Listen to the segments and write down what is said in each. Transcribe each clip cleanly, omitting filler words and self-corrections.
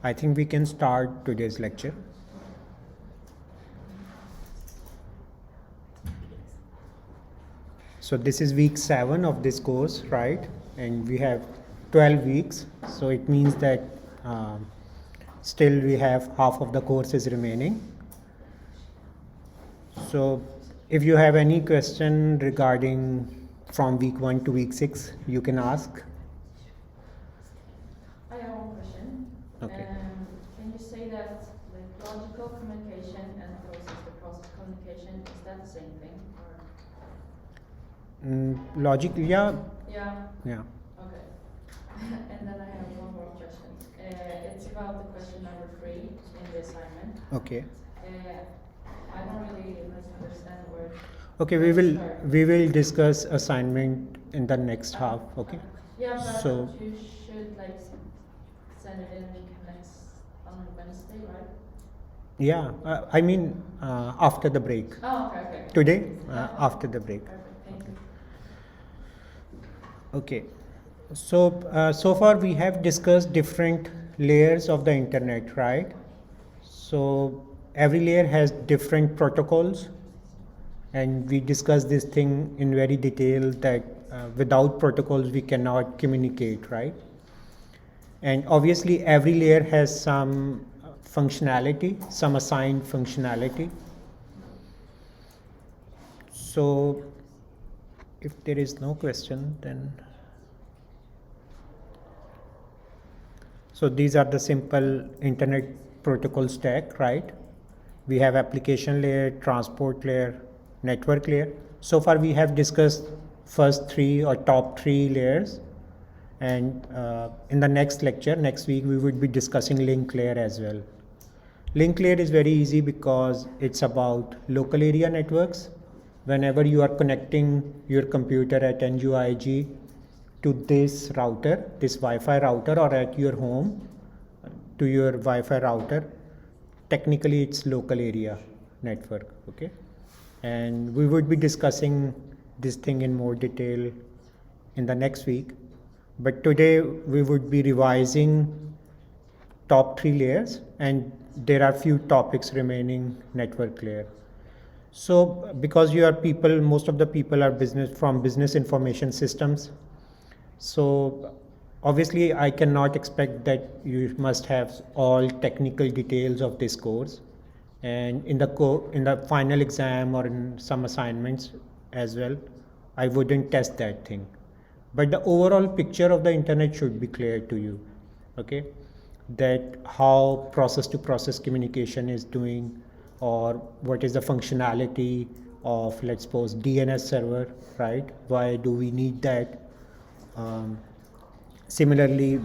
I think we can start today's lecture. So this is week 7 of this course, right? And we have 12 weeks. So it means that still we have half of the course is remaining. So if you have any question regarding from week 1 to week 6, you can ask. I have one question. Okay. Can you say that like logical communication and process-to-process communication, is that the same thing? Or? Logic, yeah. Yeah. Okay. And then I have one more question. It's about the question number 3 in the assignment. Okay. I don't really understand where. Okay, we will discuss assignment in the next half. Okay. Yeah, but So you should like send it in on Wednesday, right? yeah, I mean after the break. Oh, okay. Today, after the break. Perfect. Thank you. Okay. So so far we have discussed different layers of the internet, right? So every layer has different protocols, and we discussed this thing in very detail that without protocols we cannot communicate, right? And obviously every layer has some functionality, some assigned functionality. So if there is no question, then so these are the simple internet protocol stack, right? We have application layer, transport layer, network layer. So far we have discussed first 3 or top 3 layers, and in the next lecture, next week, we would be discussing link layer as well. Link layer is very easy because it's about local area networks. Whenever you are connecting your computer at NUIG to this router, this Wi-Fi router, or at your home to your Wi-Fi router, technically it's local area network, okay? And we would be discussing this thing in more detail in the next week. But today we would be revising top 3 layers, and there are few topics remaining network layer. So because you are people, most of the people are business information systems. So obviously I cannot expect that you must have all technical details of this course, and in the final exam or in some assignments as well, I wouldn't test that thing. But the overall picture of the internet should be clear to you, okay? That how process to process communication is doing, or what is the functionality of, let's suppose, DNS server, right? Why do we need that? Similarly,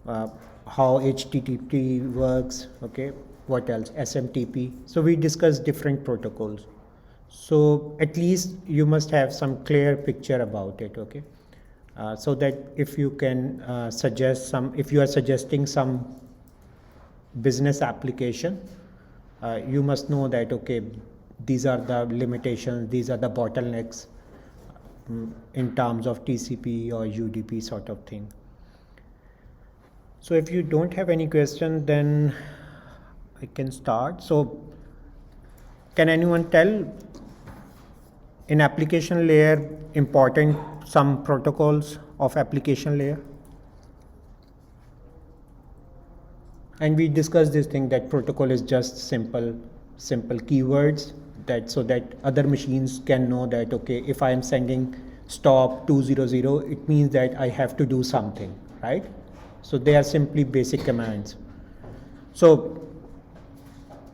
how HTTP works, okay? What else? SMTP. So we discussed different protocols. So at least you must have some clear picture about it, okay? So that if you can suggest if you are suggesting some business application, you must know that, okay, these are the limitations, these are the bottlenecks in terms of TCP or UDP sort of thing. So if you don't have any question, then I can start. So can anyone tell in application layer important some protocols of application layer? And we discussed this thing that protocol is just simple keywords that so that other machines can know that, okay, if I am sending stop 200, it means that I have to do something, right? So they are simply basic commands. So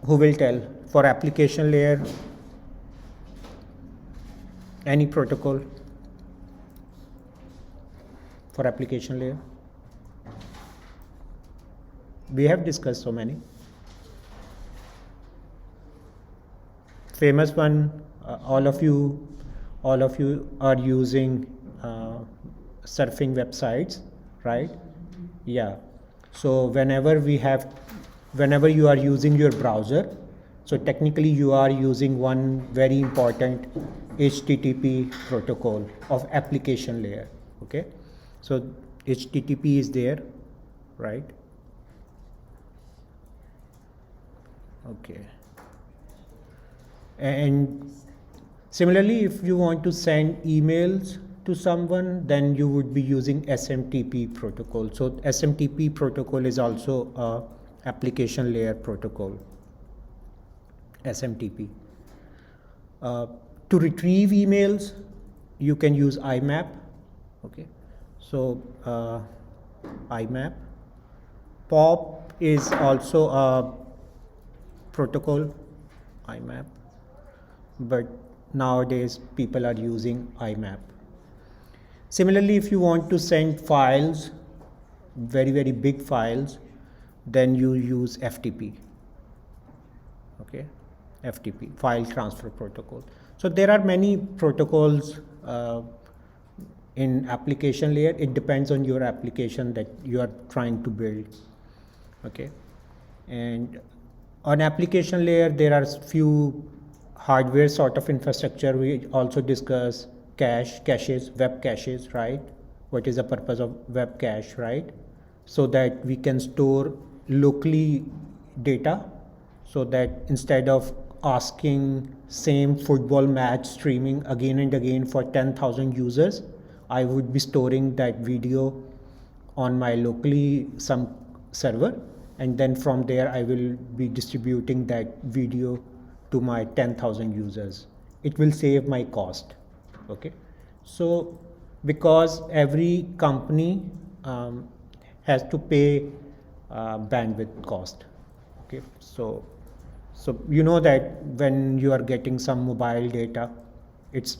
who will tell for application layer any protocol for application layer? We have discussed so many. Famous one, all of you are using surfing websites, right? Yeah. So whenever you are using your browser, so technically you are using one very important HTTP protocol of application layer, okay? So HTTP is there, right? Okay. And similarly, if you want to send emails to someone, then you would be using SMTP protocol. So SMTP protocol is also a application layer protocol. SMTP. To retrieve emails, you can use IMAP. Okay. So IMAP. POP is also a protocol, IMAP, but nowadays people are using IMAP. Similarly, if you want to send files, very big files, then you use FTP. Okay, FTP, file transfer protocol. So there are many protocols in application layer. It depends on your application that you are trying to build. Okay, and on application layer there are few hardware sort of infrastructure. We also discuss caches, web caches, right? What is the purpose of web cache, right? So that we can store locally data, so that instead of asking same football match streaming again and again for 10,000 users, I would be storing that video on my locally some server, and then from there I will be distributing that video to my 10,000 users. It will save my cost. Okay, so because every company has to pay bandwidth cost. Okay, so you know that when you are getting some mobile data, it's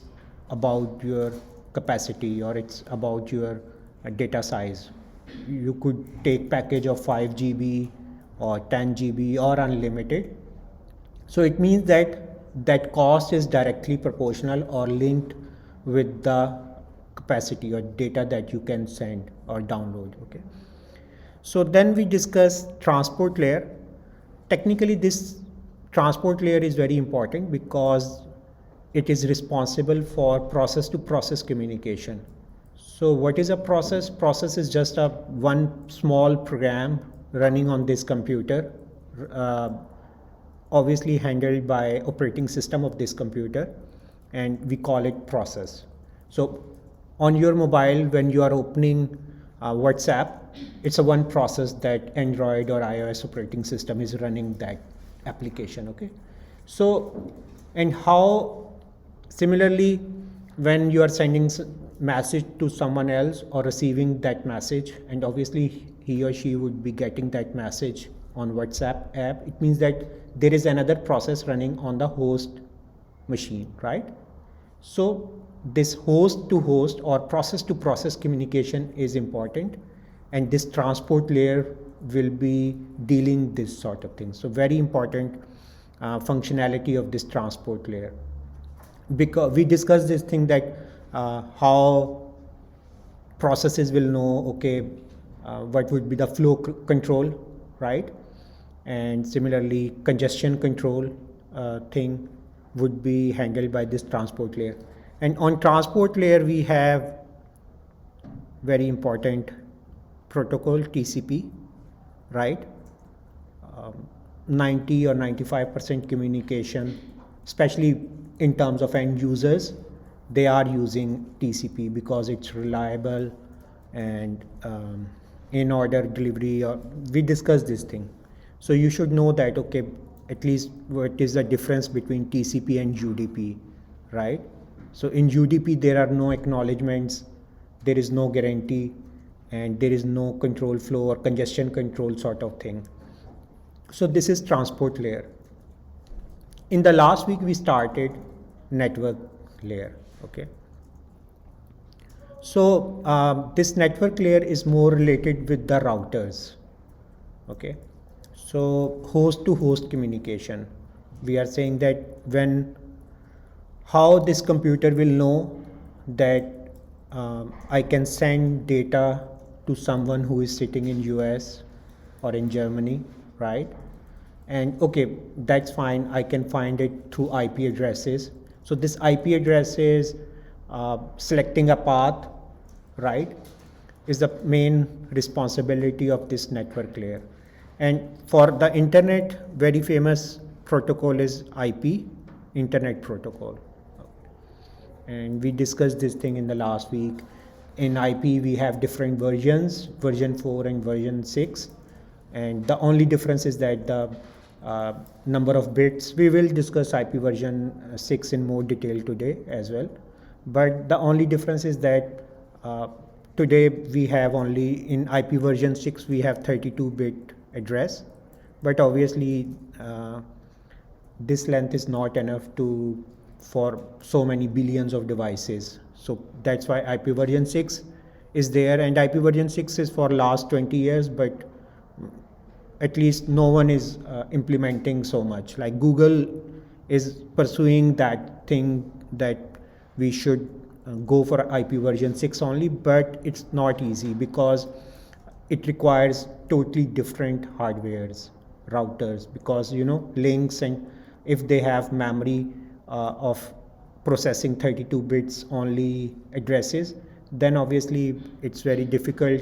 about your capacity or it's about your data size. You could take package of 5 GB or 10 GB or unlimited. So it means that cost is directly proportional or linked with the capacity or data that you can send or download. Okay, so then we discuss transport layer. Technically, this transport layer is very important because it is responsible for process to process communication. So what is a process? Process is just a one small program running on this computer, obviously handled by operating system of this computer, and we call it process. So on your mobile, when you are opening WhatsApp, it's a one process that Android or iOS operating system is running that application. Okay, so and how similarly when you are sending message to someone else or receiving that message, and obviously he or she would be getting that message on WhatsApp app, it means that there is another process running on the host machine, right? So this host to host or process to process communication is important, and this transport layer will be dealing this sort of things. So very important functionality of this transport layer, because we discussed this thing that how processes will know, okay, what would be the flow control, right? And similarly congestion control thing would be handled by this transport layer. And on transport layer we have very important protocol, TCP, right? 90 or 95% communication, especially in terms of end users, they are using TCP because it's reliable and in order delivery, or we discussed this thing. So you should know that, okay, at least what is the difference between TCP and UDP, right? So in UDP there are no acknowledgements, there is no guarantee, and there is no control flow or congestion control sort of thing. So this is transport layer. In the last week we started network layer. Okay, so this network layer is more related with the routers. Okay, so host to host communication, we are saying that when how this computer will know that I can send data to someone who is sitting in US or in Germany, right? And okay, that's fine, I can find it through IP addresses. So this IP address is selecting a path, right, is the main responsibility of this network layer. And for the internet, very famous protocol is IP, Internet Protocol. And we discussed this thing in the last week. In IP, we have different versions, version 4 and version 6. And the only difference is that the number of bits. We will discuss IP version 6 in more detail today as well. But the only difference is that today we have only, in IP version 6, we have 32-bit address. But obviously, this length is not enough for so many billions of devices. So that's why IP version 6 is there, and IP version 6 is for last 20 years, but at least no one is implementing so much. Like Google is pursuing that thing that we should go for IP version 6 only, but it's not easy because it requires totally different hardwares, routers, because links, and if they have memory of processing 32 bits only addresses, then obviously it's very difficult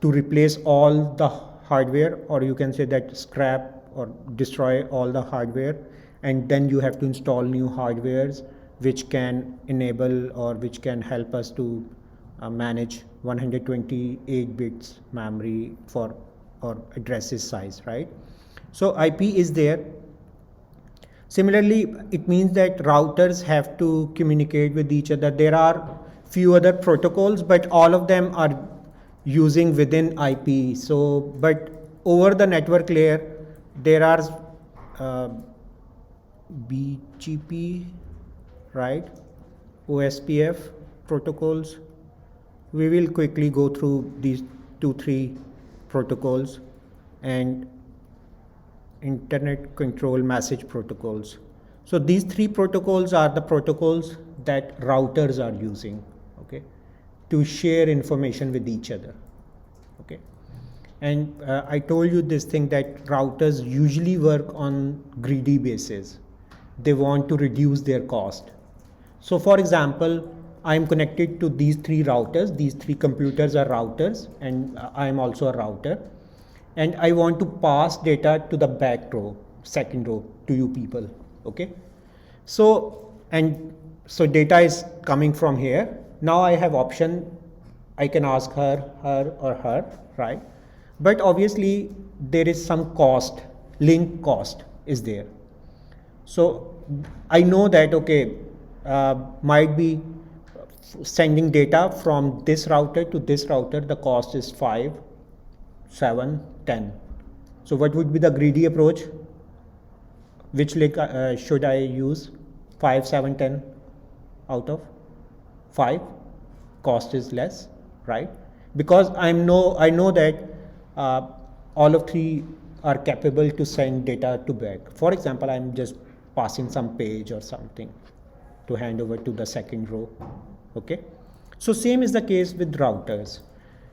to replace all the hardware, or you can say that scrap or destroy all the hardware, and then you have to install new hardwares which can enable or which can help us to manage 128 bits memory for or addresses size, right? So IP is there. Similarly, it means that routers have to communicate with each other. There are few other protocols, but all of them are using within IP. So, but over the network layer, there are BGP, right? OSPF protocols. We will quickly go through these 2-3 protocols, and Internet Control Message Protocols. So these 3 protocols are the protocols that routers are using, okay, to share information with each other, okay. And I told you this thing that routers usually work on greedy basis. They want to reduce their cost. So for example, I am connected to these 3 routers. These 3 computers are routers, and I am also a router. And I want to pass data to the back row, second row, to you people, okay? So data is coming from here. Now I have option, I can ask her or her, right? But obviously there is some cost, link cost is there. So I know that, okay, might be sending data from this router to this router, the cost is 5, 7, 10. So what would be the greedy approach? Which link should I use? 5, 7, 10 out of 5. Cost is less, right? Because I know that all of 3 are capable to send data to back. For example, I'm just passing some page or something to hand over to the second row, okay? So same is the case with routers.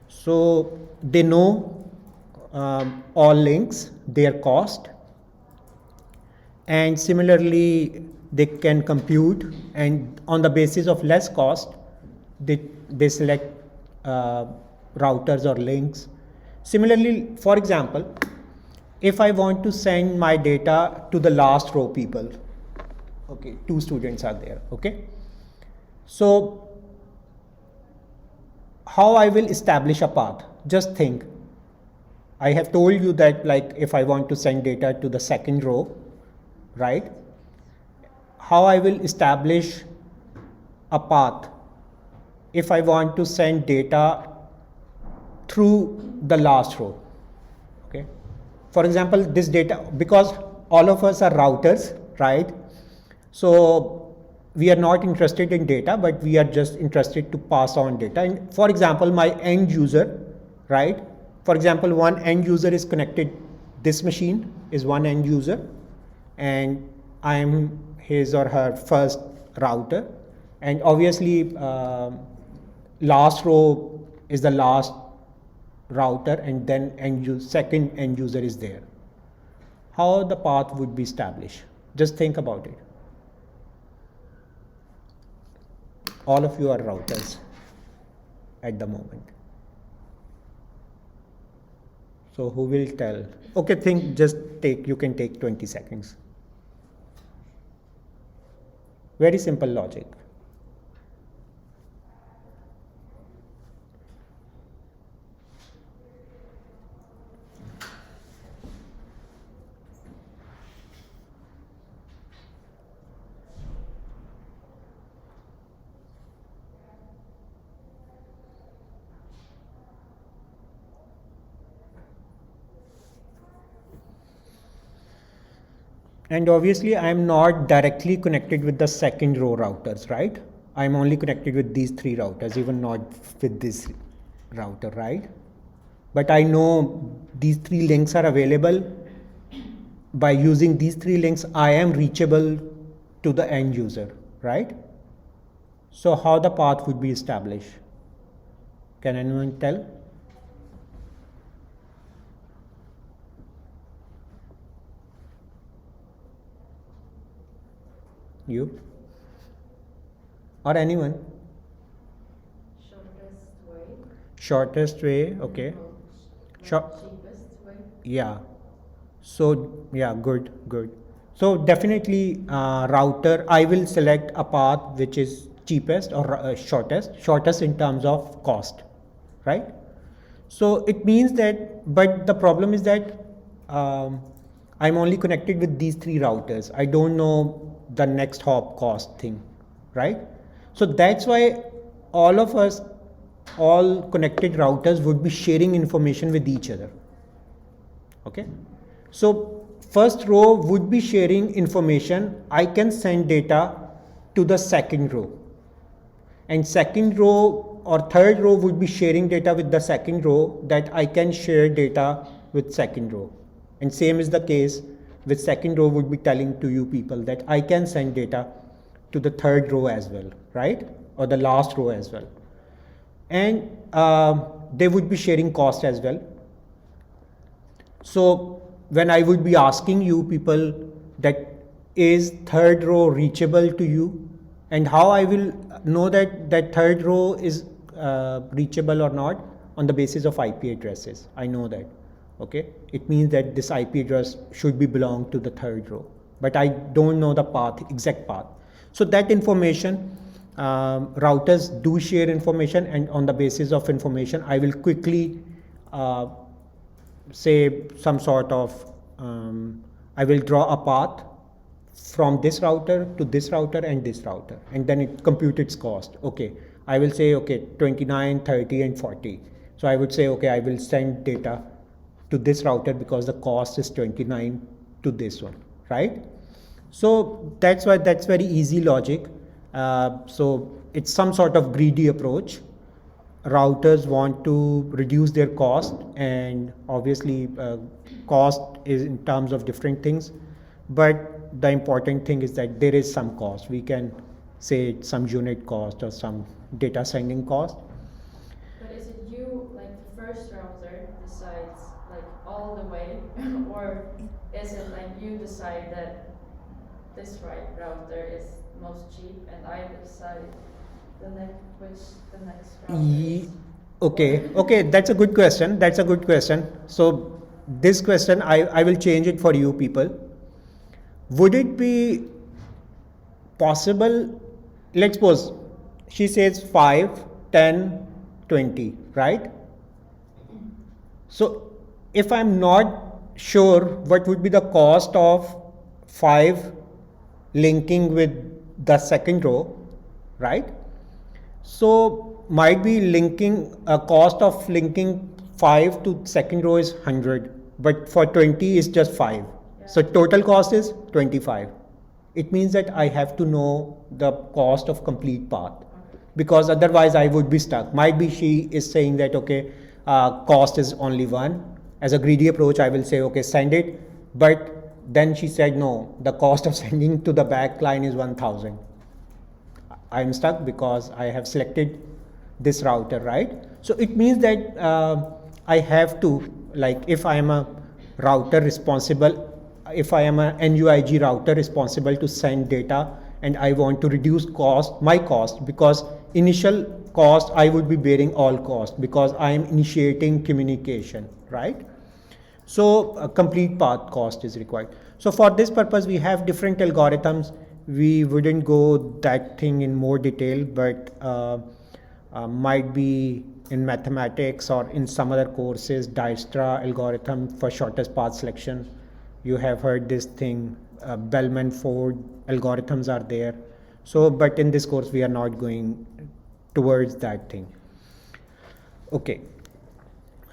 So they know all links, their cost, and similarly they can compute, and on the basis of less cost they select routers or links. Similarly, for example, if I want to send my data to the last row people, okay, 2 students are there, okay, so how I will establish a path? Just think, I have told you that, like, if I want to send data to the second row, right, how I will establish a path if I want to send data through the last row, okay? For example, this data, because all of us are routers, right? So we are not interested in data, but we are just interested to pass on data. And for example, my end user, right? For example, one end user is connected, this machine is one end user, and I am his or her first router. And obviously, last row is the last router, and then second end user is there. How the path would be established? Just think about it. All of you are routers at the moment. So who will tell? Okay, you can take 20 seconds. Very simple logic. And obviously I am not directly connected with the second row routers, right? I'm only connected with these three routers, even not with this router, right? But I know these three links are available. By using these three links, I am reachable to the end user, right? So how the path would be established? Can anyone tell? You? Or anyone? Shortest way. Shortest way, okay. Short. Cheapest way. Yeah. So yeah, good. So definitely router, I will select a path which is cheapest or shortest in terms of cost, right? So it means that, but the problem is that I'm only connected with these three routers. I don't know the next hop cost thing, right? So that's why all of us, all connected routers would be sharing information with each other. Okay, so first row would be sharing information. I can send data to the second row, and second row or third row would be sharing data with the second row, that I can share data with second row. And same is the case with second row would be telling to you people that I can send data to the third row as well, right? Or the last row as well. And they would be sharing cost as well. So when I would be asking you people that is third row reachable to you, and how I will know that that third row is reachable or not, on the basis of IP addresses. I know that. Okay, it means that this IP address should be belong to the third row, but I don't know the path, exact path. So that information, routers do share information, and on the basis of information, I will quickly say some sort of, I will draw a path from this router to this router and this router, and then it computes its cost. Okay, I will say, okay, 29, 30 and 40. So I would say, okay, I will send data to this router because the cost is 29 to this one, right? So that's why that's very easy logic. So it's some sort of greedy approach. Routers want to reduce their cost, and obviously cost is in terms of different things, but the important thing is that there is some cost. We can say some unit cost or some data sending cost. But is it you, like the first router decides like all the way, or is it like you decide that this router is most cheap and I decide the next router is? Okay, that's a good question. So this question, I will change it for you people. Would it be possible, let's suppose she says 5, 10, 20, right? So if I'm not sure what would be the cost of 5 linking with the second row, right? So might be linking a cost of linking 5 to second row is 100, but for 20 is just 5. So total cost is 25. It means that I have to know the cost of complete path, because otherwise I would be stuck. Might be she is saying that, okay, cost is only 1. As a greedy approach, I will say, okay, send it. But then she said, no, the cost of sending to the back line is 1000. I'm stuck because I have selected this router, right? So it means that I have to, like, if I am a router responsible, if I am a NUIG router responsible to send data, and I want to reduce my cost, because initial cost I would be bearing all cost because I am initiating communication, right? So a complete path cost is required. So for this purpose, we have different algorithms we wouldn't go that thing in more detail, but might be in mathematics or in some other courses, Dijkstra algorithm for shortest path selection. You have heard this thing, Bellman-Ford algorithms are there. So, but in this course, we are not going towards that thing. Okay.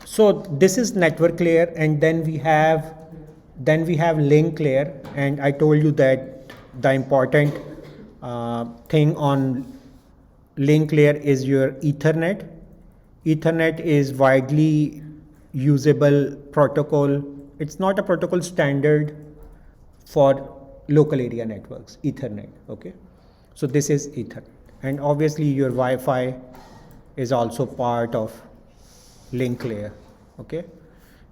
So this is network layer, and then we have link layer, and I told you that the important thing on link layer is your Ethernet. Ethernet is widely usable protocol. It's not a protocol standard for local area networks, Ethernet. Okay, so this is Ethernet, and obviously your Wi-Fi is also part of link layer. Okay,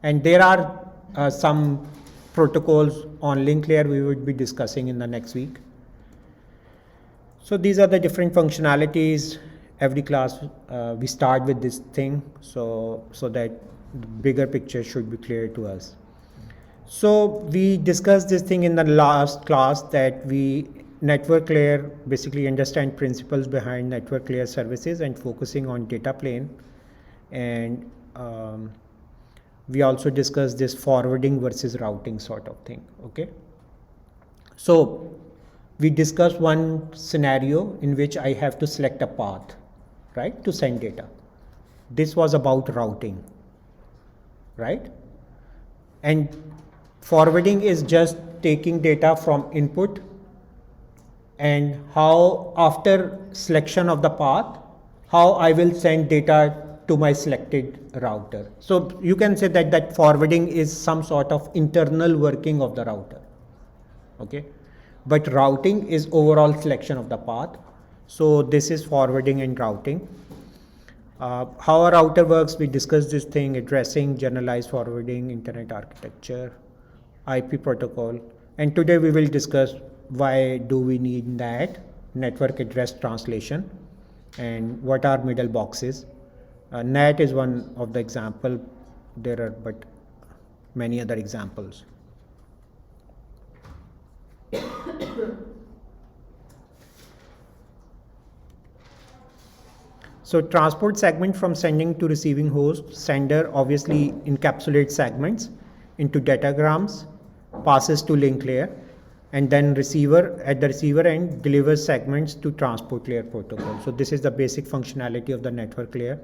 and there are some protocols on link layer we would be discussing in the next week. So these are the different functionalities. Every class we start with this thing, so that the bigger picture should be clear to us. So we discussed this thing in the last class, that we network layer basically understand principles behind network layer services and focusing on data plane, and we also discussed this forwarding versus routing sort of thing. Okay, so we discussed one scenario in which I have to select a path, right, to send data. This was about routing, right? And forwarding is just taking data from input, and how after selection of the path, how I will send data to my selected router. So you can say that forwarding is some sort of internal working of the router. Okay, but routing is overall selection of the path. So this is forwarding and routing. How a router works, we discussed this thing: addressing, generalized forwarding, internet architecture, IP protocol, and today we will discuss why do we need that network address translation and what are middle boxes. NAT is one of the example. There are but many other examples. So transport segment from sending to receiving host. Sender obviously encapsulates segments into datagrams, passes to link layer, and then receiver at the receiver end delivers segments to transport layer protocol. So this is the basic functionality of the network layer.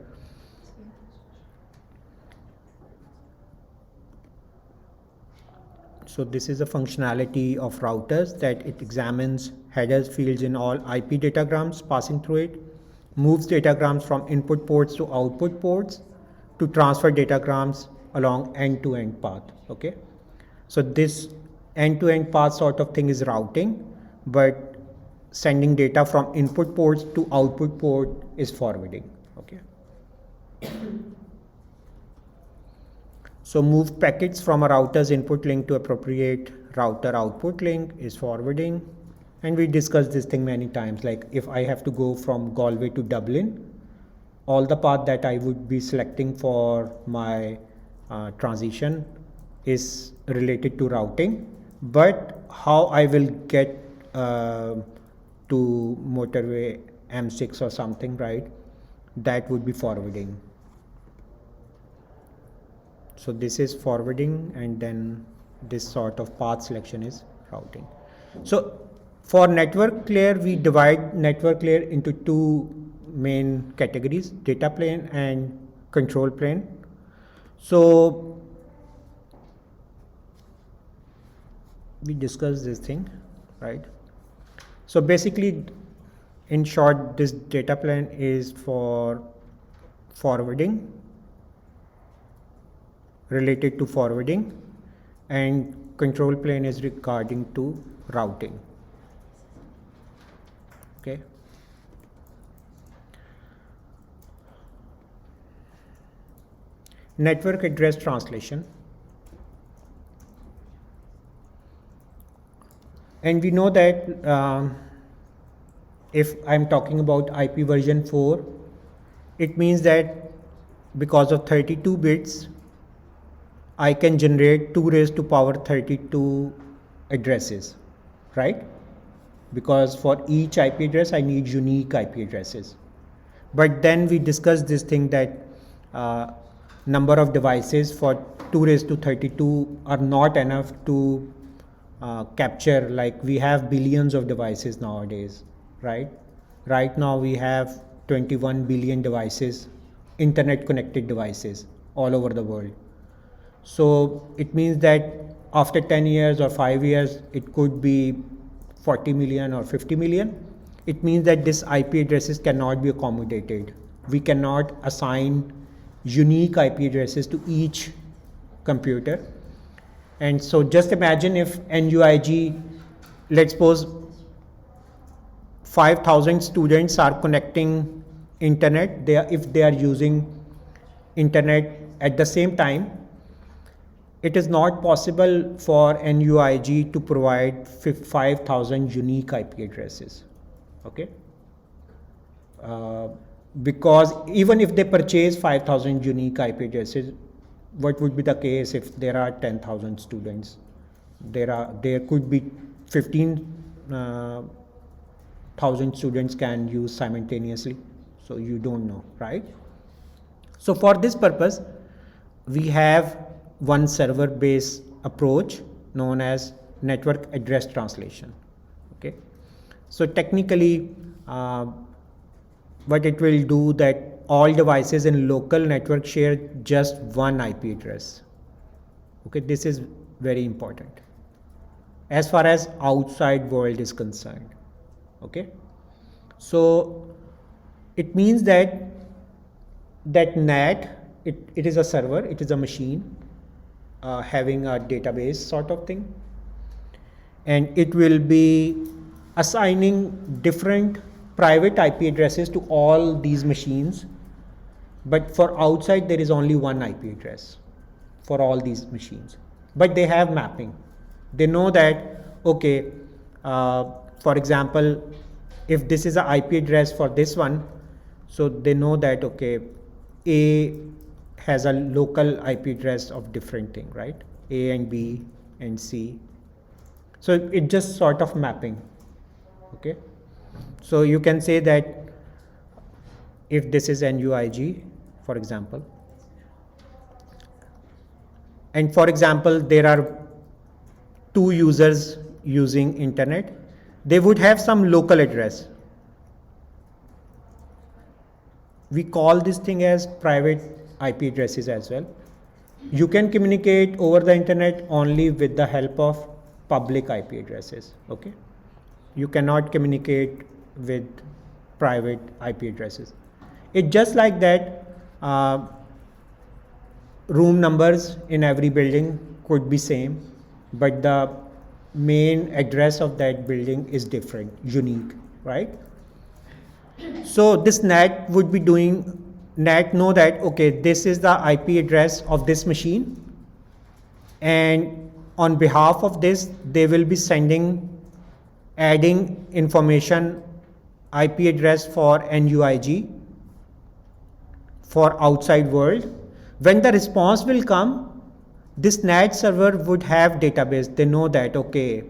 So this is the functionality of routers, that it examines headers, fields in all IP datagrams passing through it, moves datagrams from input ports to output ports to transfer datagrams along end-to-end path. Okay, so this end-to-end path sort of thing is routing, but sending data from input ports to output port is forwarding. Okay. So move packets from a router's input link to appropriate router output link is forwarding. And we discussed this thing many times, like if I have to go from Galway to Dublin, all the path that I would be selecting for my transition is related to routing, but how I will get to motorway M6 or something, right, that would be forwarding. So this is forwarding, and then this sort of path selection is routing. So for network layer, we divide network layer into two main categories: data plane and control plane. So we discussed this thing, right? So basically, in short, this data plane is for forwarding, related to forwarding, and control plane is regarding to routing. Okay. Network address translation. And we know that if I'm talking about IP version 4, it means that because of 32 bits, I can generate 2 raised to power 32 addresses, right? because for each IP address I need unique IP addresses. But then we discussed this thing that number of devices for 2 raised to 32 are not enough to capture, like we have billions of devices nowadays, right? Right now we have 21 billion devices, internet connected devices all over the world. So it means that after 10 years or 5 years, it could be 40 million or 50 million. It means that this IP addresses cannot be accommodated. We cannot assign unique IP addresses to each computer. And so just imagine if NUIG, let's suppose 5,000 students are connecting internet, if they are using internet at the same time, it is not possible for NUIG to provide 5,000 unique IP addresses, okay? Because even if they purchase 5,000 unique IP addresses, what would be the case if there are 10,000 students? There could be 15,000 students can use simultaneously, so you don't know, right? So for this purpose, we have one server based approach known as network address translation, okay? So technically what it will do that all devices in local network share just one IP address, okay? This is very important as far as outside world is concerned, okay? So it means that NAT, it is a server, it is a machine having a database sort of thing, and it will be assigning different private IP addresses to all these machines, but for outside there is only one IP address for all these machines, but they have mapping. They know that, okay, for example, if this is an IP address for this one, so they know that, okay, A has a local IP address of different thing, right? A and B and C. So it just sort of mapping, okay? So you can say that if this is NUIG, for example, and for example, there are 2 users using internet, they would have some local address. We call this thing as private IP addresses as well. You can communicate over the internet only with the help of public IP addresses, okay? You cannot communicate with private IP addresses. It's just like that room numbers in every building could be same, but the main address of that building is different, unique, right? So this NAT would be doing, NAT know that, okay, this is the IP address of this machine, and on behalf of this, they will be adding information, IP address for NUIG for outside world. When the response will come, this NAT server would have database. They know that, okay,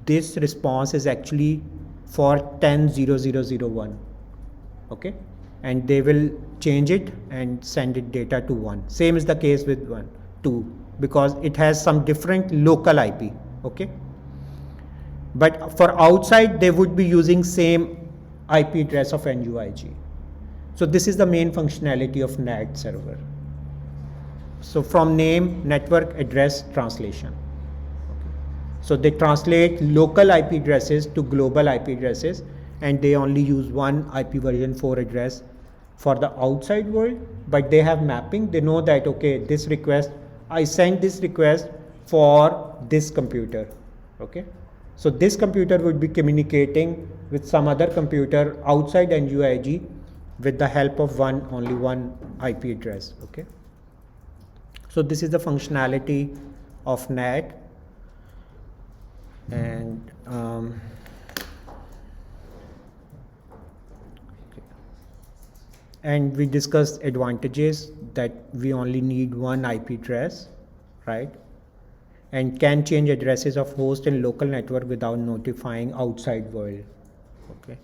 this response is actually for 10.0001, okay? And they will change it and send it data to 1. Same is the case with 2, because it has some different local IP, okay? But for outside, they would be using same IP address of NUIG. So this is the main functionality of NAT server. So from name, network address translation. Okay. So they translate local IP addresses to global IP addresses, and they only use one IP version 4 address for the outside world, but they have mapping. They know that, okay, this request, I sent this request for this computer, okay? So this computer would be communicating with some other computer outside NUIG with the help of only one IP address, okay? So this is the functionality of NAT, and and we discussed advantages that we only need one IP address, right? and can change addresses of host in local network without notifying outside world. Okay.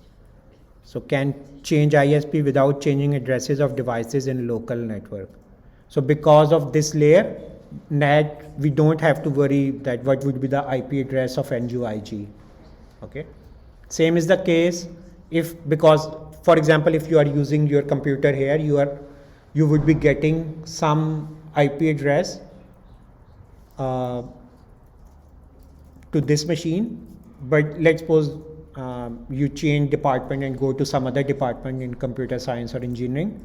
So can change ISP without changing addresses of devices in local network. So because of this layer, NAT, we don't have to worry that what would be the IP address of NUIG. Okay. Same is the case if, because for example, if you are using your computer here, you would be getting some IP address to this machine, but let's suppose you change department and go to some other department in computer science or engineering,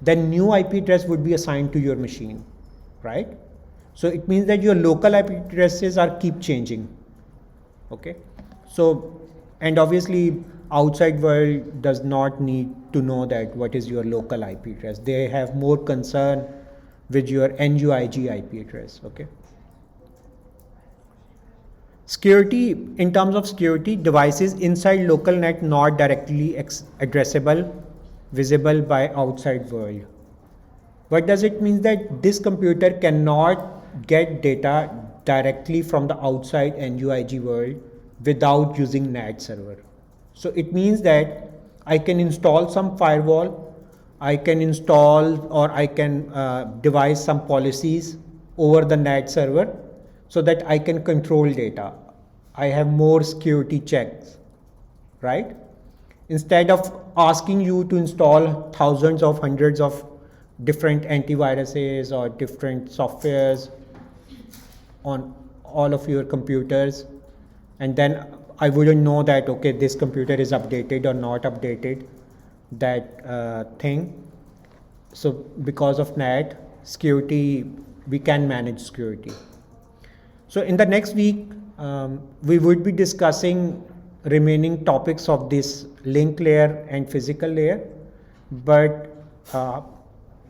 then new IP address would be assigned to your machine, right? So it means that your local IP addresses are keep changing. Okay. So, and obviously outside world does not need to know that what is your local IP address. They have more concern with your NUIG IP address. Okay. Security, in terms of security, devices inside local net not directly addressable, visible by outside world. What does it mean? That this computer cannot get data directly from the outside NUIG world without using NAT server. So it means that I can install some firewall, I can install or I can devise some policies over the NAT server so that I can control data. I have more security checks, right? Instead of asking you to install thousands of hundreds of different antiviruses or different softwares on all of your computers, and then I wouldn't know that, okay, this computer is updated or not updated, that thing. So because of NAT security, we can manage security. So in the next week, we would be discussing remaining topics of this link layer and physical layer, but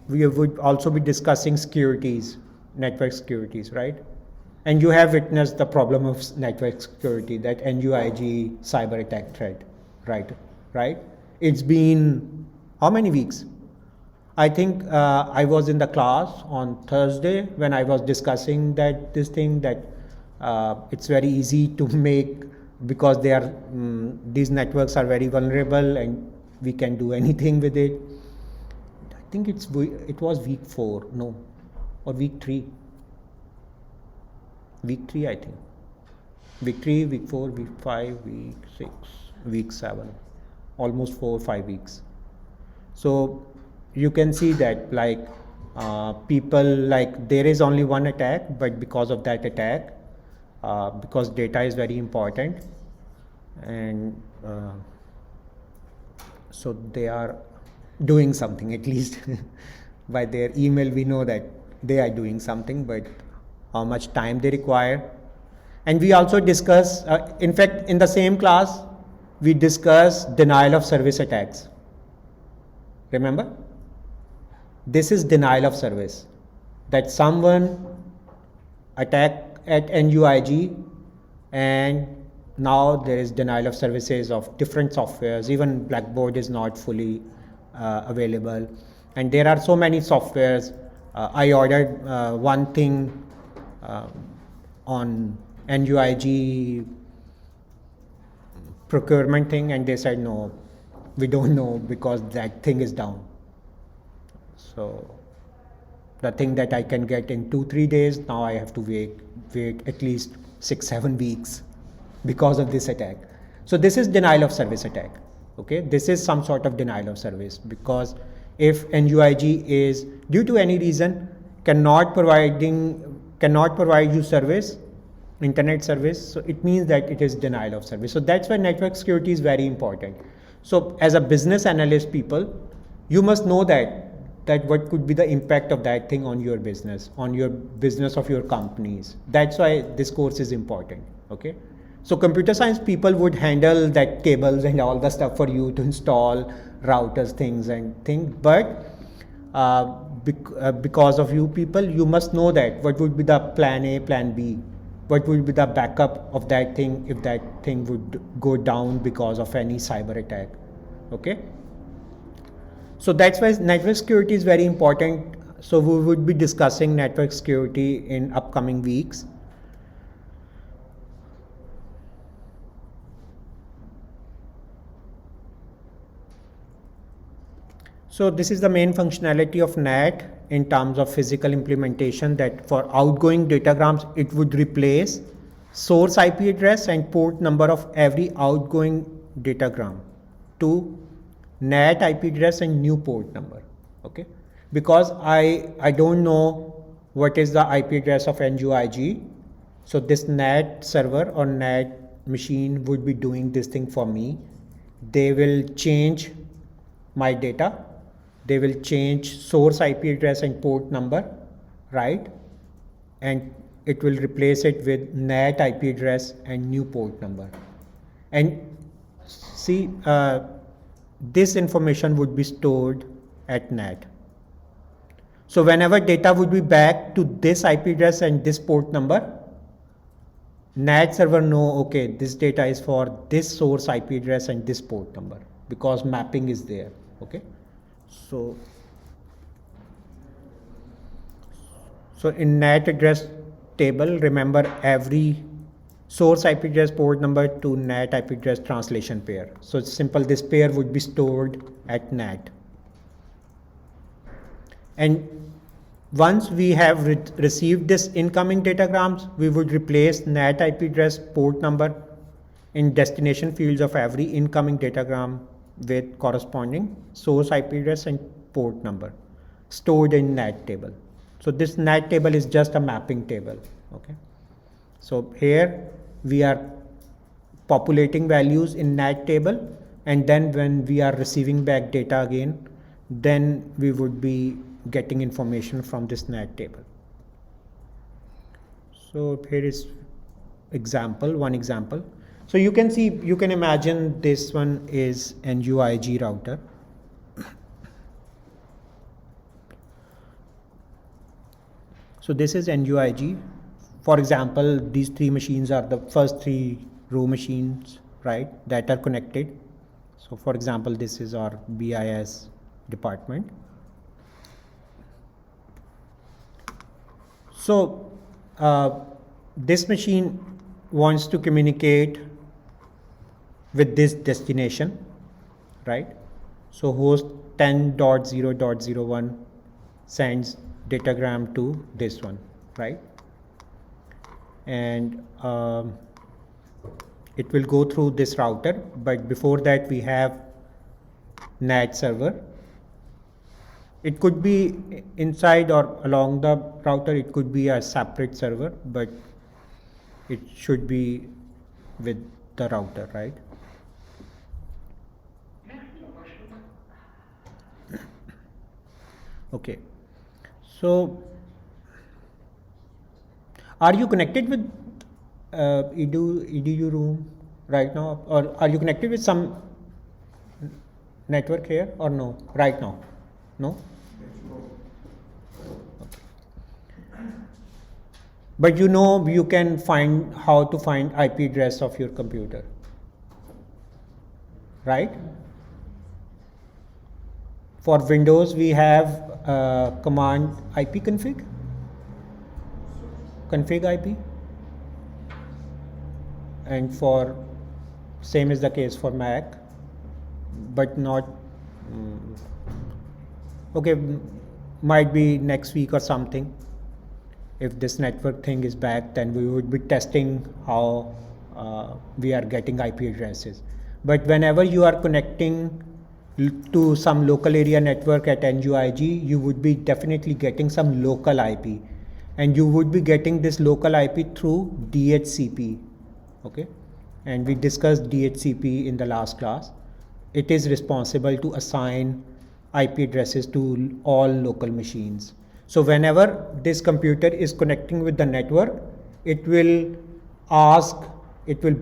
we would also be discussing securities, network securities, right? And you have witnessed the problem of network security, that NUIG cyber attack threat, right? It's been how many weeks? I think I was in the class on Thursday when I was discussing that it's very easy to make, because they are these networks are very vulnerable and we can do anything with it. I think it was week 4, no, or week 3. Week 3, I think. Week 3, week 4, week 5, week 6, week 7, almost 4 or 5 weeks. So you can see that like people, like there is only one attack, but because of that attack, because data is very important, and so they are doing something, at least by their email we know that they are doing something, but how much time they require. And we also discuss, in fact in the same class we discuss denial of service attacks. Remember, this is denial of service, that someone attack at NUIG and now there is denial of services of different softwares. Even Blackboard is not fully available, and there are so many softwares. I ordered one thing on NUIG procurement thing, and they said no, we don't know because that thing is down. So the thing that I can get in 2-3 days, now I have to wait at least 6-7 weeks because of this attack. So this is denial of service attack. Okay, this is some sort of denial of service, because if NUIG is due to any reason cannot provide you service, internet service, so it means that it is denial of service. So that's why network security is very important. So as a business analyst people, you must know that what could be the impact of that thing on your business of your companies. That's why this course is important. Okay, so computer science people would handle that cables and all the stuff for you to install routers, but because of you people, you must know that what would be the plan A, plan B, what would be the backup of that thing if that thing would go down because of any cyber attack. Okay, so that's why network security is very important. So we would be discussing network security in upcoming weeks. So this is the main functionality of NAT in terms of physical implementation, that for outgoing datagrams, it would replace source IP address and port number of every outgoing datagram to NAT IP address and new port number. Okay, because I don't know what is the IP address of NUIG, so this NAT server or NAT machine would be doing this thing for me. They will change my data, they will change source IP address and port number, right? And it will replace it with NAT IP address and new port number. And see, this information would be stored at NAT. So whenever data would be back to this IP address and this port number, NAT server know, okay, this data is for this source IP address and this port number, because mapping is there. Okay, so in NAT address table, remember every source IP address port number to NAT IP address translation pair. So it's simple, this pair would be stored at NAT. And once we have received this incoming datagrams, we would replace NAT IP address port number in destination fields of every incoming datagram with corresponding source IP address and port number stored in NAT table. So this NAT table is just a mapping table. Okay, so here we are populating values in NAT table, and then when we are receiving back data again, then we would be getting information from this NAT table. So here is one example. So you can see, you can imagine this one is an UIG router. So this is NUIG. For example, these three machines are the first three row machines, right, that are connected. So for example, this is our BIS department. So this machine wants to communicate with this destination, right? So host 10.0.01 sends datagram to this one, right? And it will go through this router, but before that we have NAT server. It could be inside or along the router, it could be a separate server, but it should be with the router, right? Okay, so are you connected with EDU room right now, or are you connected with some network here or no right now? No? Okay. But you know, you can find how to find IP address of your computer, right? For Windows, we have command IP config IP, and for same is the case for Mac, but not okay, might be next week or something. If this network thing is back, then we would be testing how we are getting IP addresses. But whenever you are connecting to some local area network at NUIG, you would be definitely getting some local IP, and you would be getting this local IP through DHCP. Okay, and we discussed DHCP in the last class. It is responsible to assign IP addresses to all local machines. So whenever this computer is connecting with the network, it will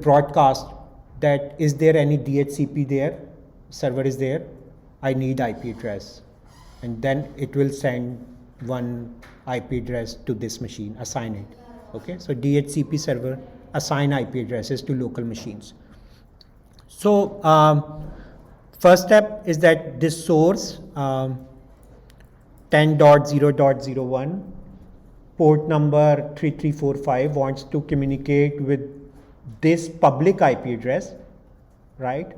broadcast that is there any DHCP there, server is there, I need IP address, and then it will send one IP address to this machine, assign it. Okay, so DHCP server assign IP addresses to local machines. So first step is that this source 10.0.01 port number 3345 wants to communicate with this public IP address, right,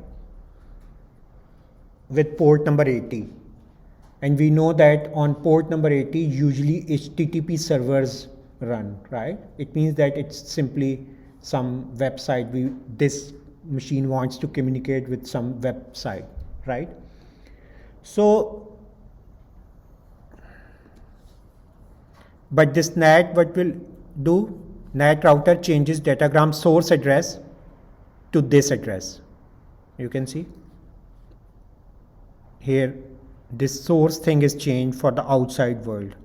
with port number 80. And we know that on port number 80, usually HTTP servers run, right? It means that it's simply some website. This machine wants to communicate with some website, right? So, but this NAT, what will do? NAT router changes datagram source address to this address. You can see here, this source thing is changed for the outside world.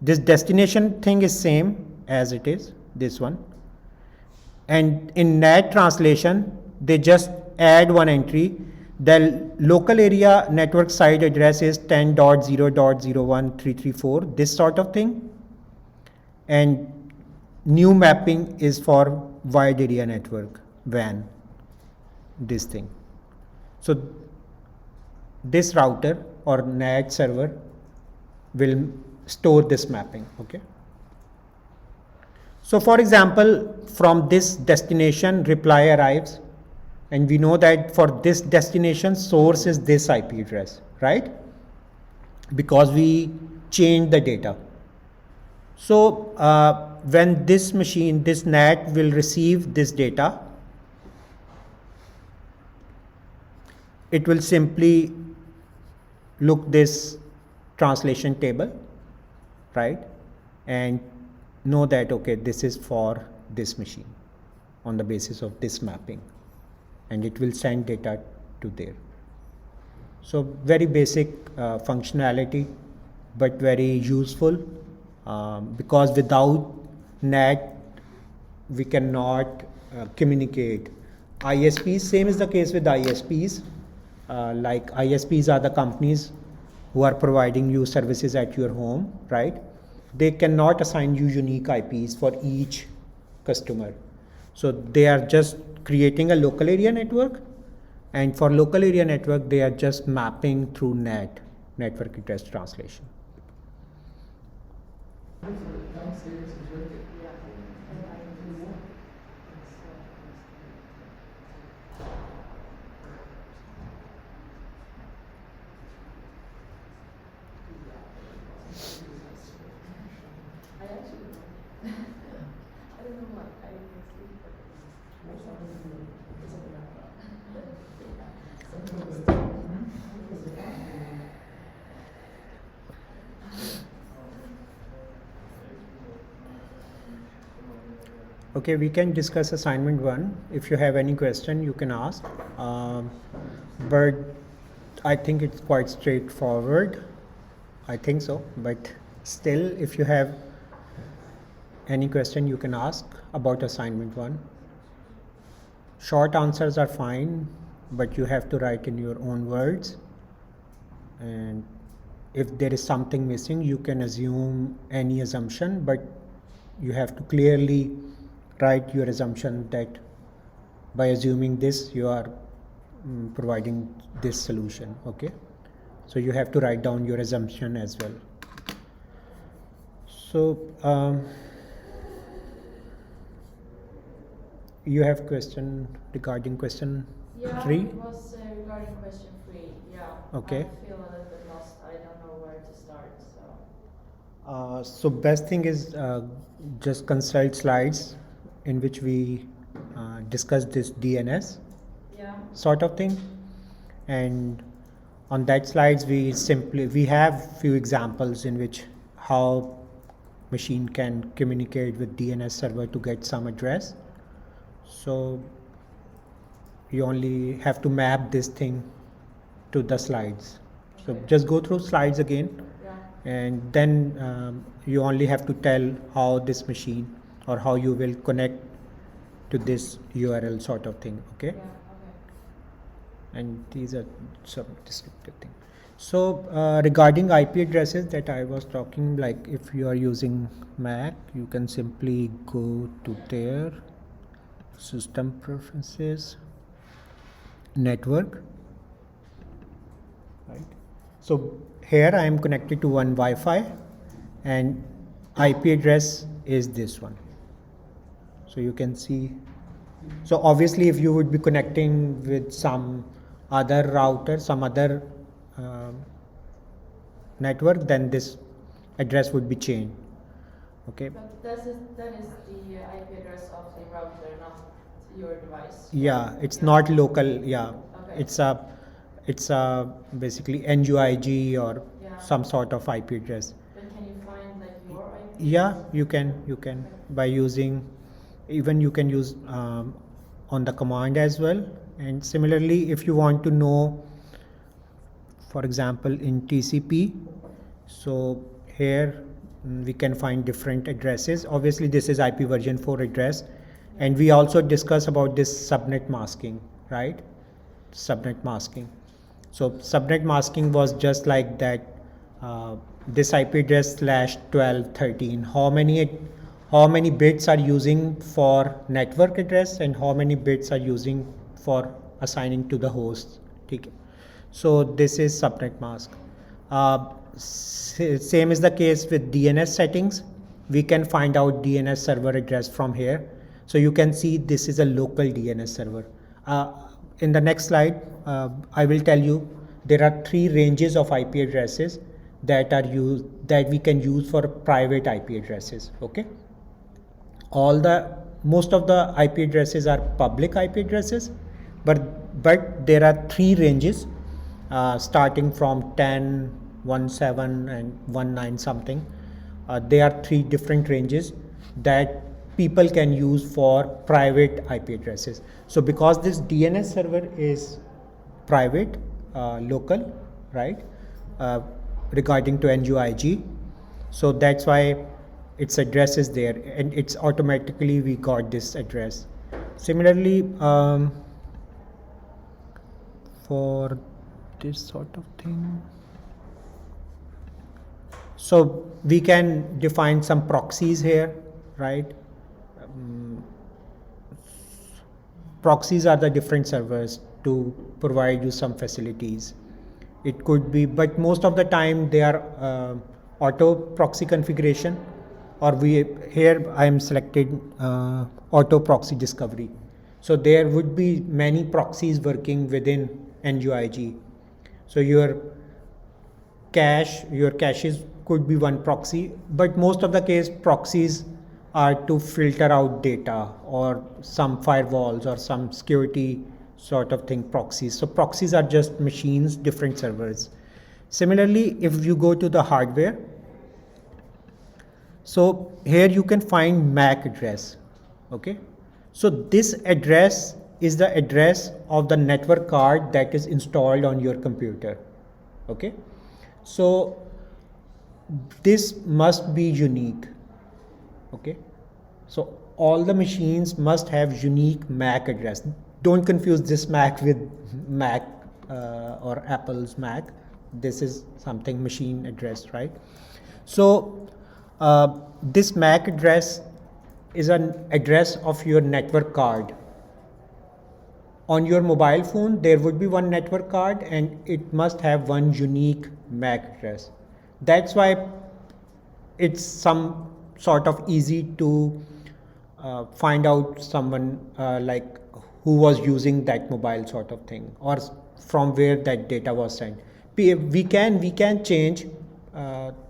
This destination thing is same as it is, this one. And in NAT translation, they just add one entry. The local area network site address is 10.0.01334, this sort of thing. And new mapping is for wide area network, WAN, this thing. So this router or NAT server will store this mapping, okay? So for example, from this destination, reply arrives, and we know that for this destination, source is this IP address, right? Because we changed the data. So when this machine, this NAT will receive this data, it will simply look this translation table, right? And know that, okay, this is for this machine on the basis of this mapping, and it will send data to there. So very basic functionality, but very useful, because without NAT we cannot communicate. ISPs, same is the case with ISPs. Like ISPs are the companies who are providing you services at your home, right? They cannot assign you unique IPs for each customer. So they are just creating a local area network, and for local area network, they are just mapping through NAT, network address translation. Okay, we can discuss assignment 1. If you have any question, you can ask. But I think it's quite straightforward. I think so. But still, if you have any question, you can ask about assignment 1. Short answers are fine, but you have to write in your own words. And if there is something missing, you can assume any assumption, but you have to clearly write your assumption that by assuming this, you are providing this solution, okay? So you have to write down your assumption as well. So you have question regarding question 3? Yeah, it was regarding question 3, yeah. Okay. I feel a little bit lost, I don't know where to start, so. So best thing is just consult slides in which we discuss this DNS sort of thing, and on that slides we have few examples in which how machine can communicate with DNS server to get some address. So you only have to map this thing to the slides. So just go through slides again, and then you only have to tell how this machine or how you will connect to this URL sort of thing, okay? Yeah, okay. And these are some descriptive things. So regarding IP addresses that I was talking, like if you are using Mac, you can simply go to their system preferences, network, right? So here I am connected to one Wi-Fi, and IP address is this one. So you can see, so obviously if you would be connecting with some other router, some other network, then this address would be changed. Okay. But that is the IP address of the router, not your device. Yeah, it's not local. Yeah, Okay. it's a basically NUIG or Yeah. some sort of IP address. But can you find like your IP? Yeah, you can by using, even you can use on the command as well. And similarly, if you want to know, for example, in TCP, so here we can find different addresses. Obviously, this is IP version 4 address, and we also discuss about this subnet masking, right? Subnet masking. So subnet masking was just like that. This IP address /1213. How many bits are using for network address and how many bits are using for assigning to the host. Okay. So this is subnet mask. Same is the case with DNS settings. We can find out DNS server address from here. So you can see this is a local DNS server. In the next slide, I will tell you there are 3 ranges of IP addresses that we can use for private IP addresses. Okay. Most of the IP addresses are public IP addresses, but there are 3 ranges starting from 10, 17 and 19 something. There are 3 different ranges that people can use for private IP addresses. So because this DNS server is private, local, right, regarding to NUIG, so that's why its address is there, and it's automatically we got this address. Similarly, for this sort of thing, so we can define some proxies here, right? Proxies are the different servers to provide you some facilities. It could be, but most of the time they are auto proxy configuration, or here I am selected auto proxy discovery. So there would be many proxies working within NUIG. So your caches could be one proxy, but most of the case proxies are to filter out data or some firewalls or some security sort of thing, proxies. So proxies are just machines, different servers. Similarly, if you go to the hardware, so here you can find MAC address. Okay. So this address is the address of the network card that is installed on your computer. Okay. So this must be unique. Okay. So all the machines must have unique MAC address. Don't confuse this MAC with Mac or Apple's Mac. This is something machine address, right? So this MAC address is an address of your network card. On your mobile phone, there would be one network card and it must have one unique MAC address. That's why it's some sort of easy to find out someone like who was using that mobile sort of thing, or from where that data was sent. We can change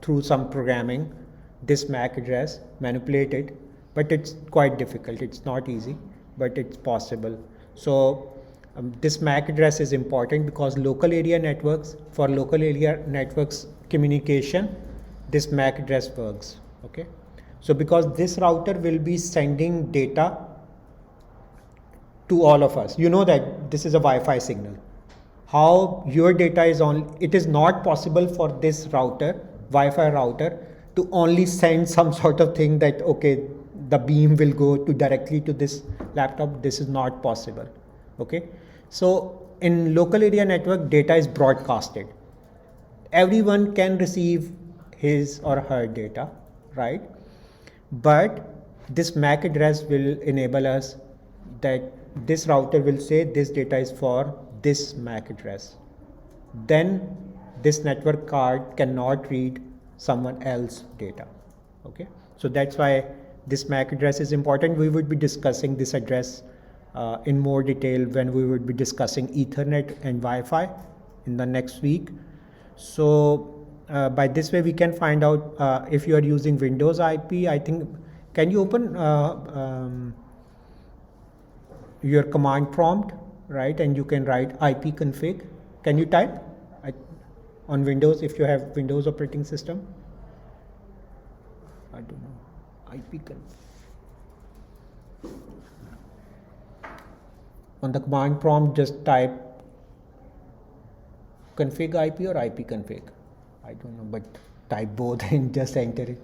through some programming this MAC address, manipulate it, but it's quite difficult. It's not easy, but it's possible. So this MAC address is important because local area networks, for local area networks communication, this MAC address works. Okay. So because this router will be sending data to all of us, you know that this is a Wi-Fi signal. How your data is on, it is not possible for this router, Wi-Fi router, to only send some sort of thing that, okay, the beam will go to directly to this laptop. This is not possible. Okay. So in local area network, data is broadcasted. Everyone can receive his or her data, right? But this MAC address will enable us that this router will say this data is for this MAC address. Then this network card cannot read someone else's data. Okay. So that's why this MAC address is important. We would be discussing this address in more detail when we would be discussing Ethernet and Wi-Fi in the next week. So by this way we can find out if you are using Windows IP. I think, can you open your command prompt, right? And you can write ipconfig. Can you type on Windows if you have Windows operating system? I don't know. ipconfig. On the command prompt, just type config IP or ipconfig. I don't know, but type both and just enter it.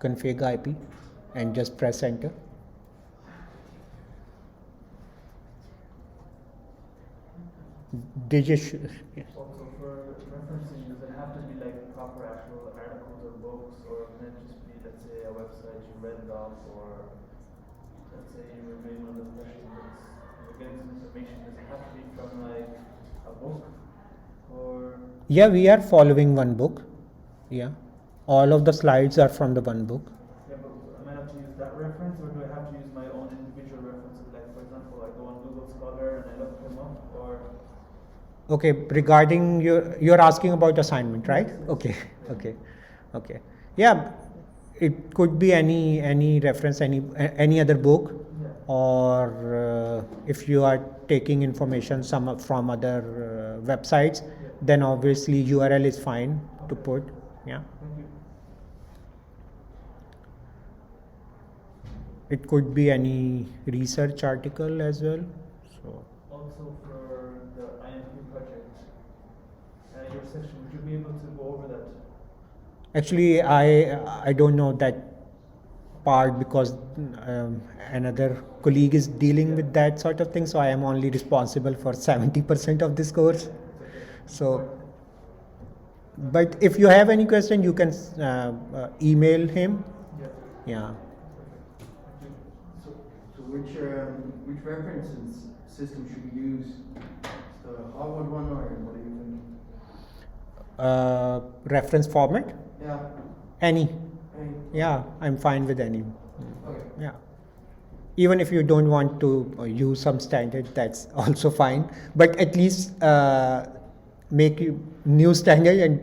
Config IP and just press enter. Did you yes. Also for referencing, does it have to be like proper actual articles or books, or can it just be, let's say, a website you read it off, or let's say you were doing one of the special books, you're getting some information, does it have to be from like a book, or? Yeah, we are following one book. Yeah, all of the slides are from the one book. Yeah, but am I have to use that reference, or do I have to use my own individual references? Like, for example, I go on Google Scholar and I look them up, or? Okay, regarding you're asking about assignment, right? Okay, okay. Yeah, it could be any reference, any other book, Yeah. or if you are taking information some from other websites, Yeah. then obviously URL is fine to put. Yeah, Thank you. it could be any research article as well. So. Also for the IMP project, your section, would you be able to go over that? Actually, I don't know that part because another colleague is dealing with that sort of thing, so I am only responsible for 70% of this course. So, but if you have any question, you can email him. Yeah. Yeah. Thank you. So which references system should we use? The Harvard one, or what are you thinking? Reference format? Yeah. Any? Hey. Yeah, I'm fine with any. Okay. Yeah. Even if you don't want to use some standard, that's also fine. But at least make you new standard and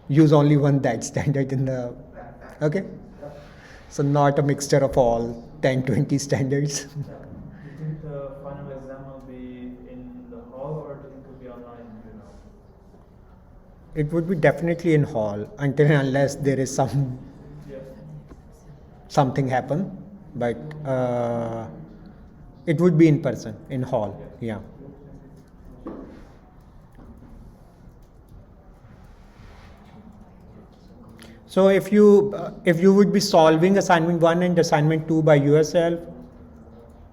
use only one that standard in the. Okay. So not a mixture of all 10, 20 standards. Do you think the final exam will be in the hall, or do you think it will be online? Do you know? It would be definitely in hall until and unless there is Yeah. something happen, but it would be in person in hall. Yeah. So if you would be solving assignment 1 and assignment 2 by yourself,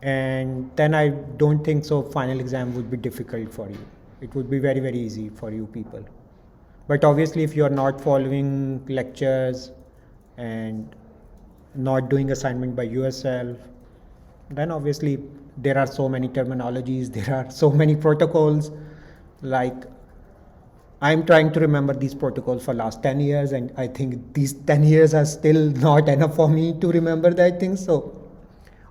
and then I don't think so final exam would be difficult for you. It would be very, very easy for you people. But obviously if you are not following lectures and not doing assignment by yourself, then obviously there are so many terminologies, there are so many protocols. Like I'm trying to remember these protocols for last 10 years, and I think these 10 years are still not enough for me to remember that thing. So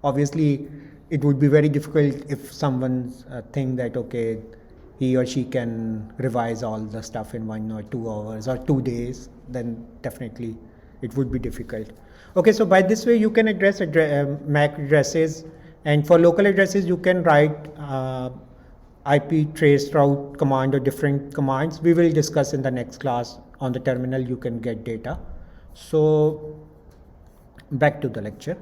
obviously it would be very difficult if someone think that okay, he or she can revise all the stuff in 1 or 2 hours or 2 days, then definitely it would be difficult. Okay, so by this way you can address MAC addresses, and for local addresses you can write IP trace route command or different commands. We will discuss in the next class. On the terminal you can get data. So back to the lecture.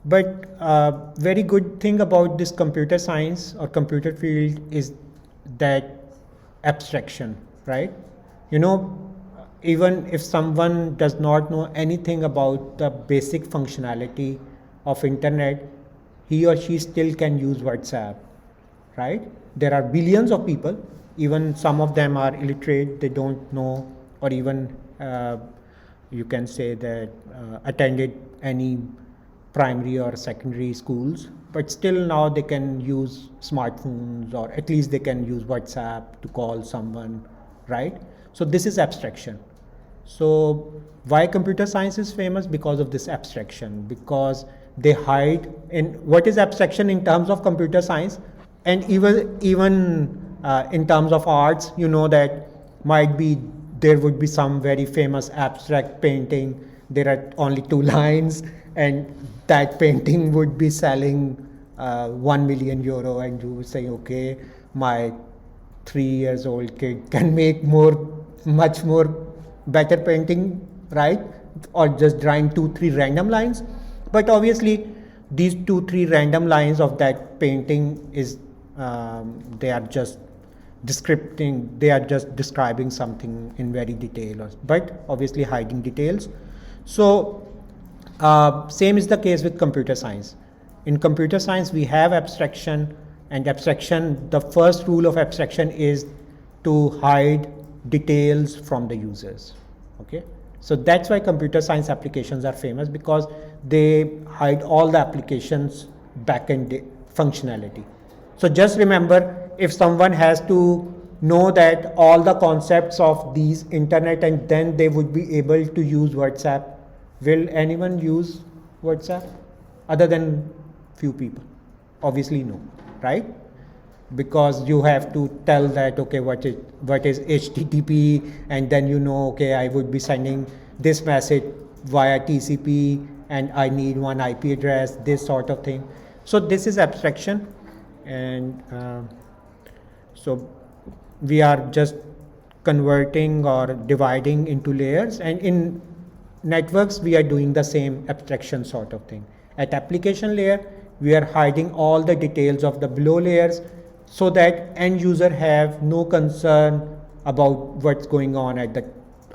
But very good thing about this computer science or computer field is that abstraction, right? You know, even if someone does not know anything about the basic functionality of internet, he or she still can use WhatsApp, right? There are billions of people, even some of them are illiterate, they don't know, or even you can say that attended any primary or secondary schools, but still now they can use smartphones, or at least they can use WhatsApp to call someone, right? So this is abstraction. So why computer science is famous? Because of this abstraction, because they hide in what is abstraction in terms of computer science, and even in terms of arts, you know that might be there would be some very famous abstract painting. There are only 2 lines, and that painting would be selling 1 million euro, and you would say, okay, my 3 years old kid can make much more better painting, right? Or just drawing 2-3 random lines. But obviously these 2-3 random lines of that painting is they are just describing something in very detail, but obviously hiding details. So same is the case with computer science. In computer science we have abstraction, and abstraction, the first rule of abstraction is to hide details from the users. Okay, so that's why computer science applications are famous, because they hide all the applications backend functionality. So just remember, if someone has to know that all the concepts of these internet and then they would be able to use WhatsApp, will anyone use WhatsApp other than few people? Obviously no, right? Because you have to tell that, okay, what is HTTP, and then you know, okay, I would be sending this message via TCP and I need one IP address, this sort of thing. So this is abstraction, and so we are just converting or dividing into layers, and in networks we are doing the same abstraction sort of thing. At application layer we are hiding all the details of the below layers, so that end user have no concern about what's going on at the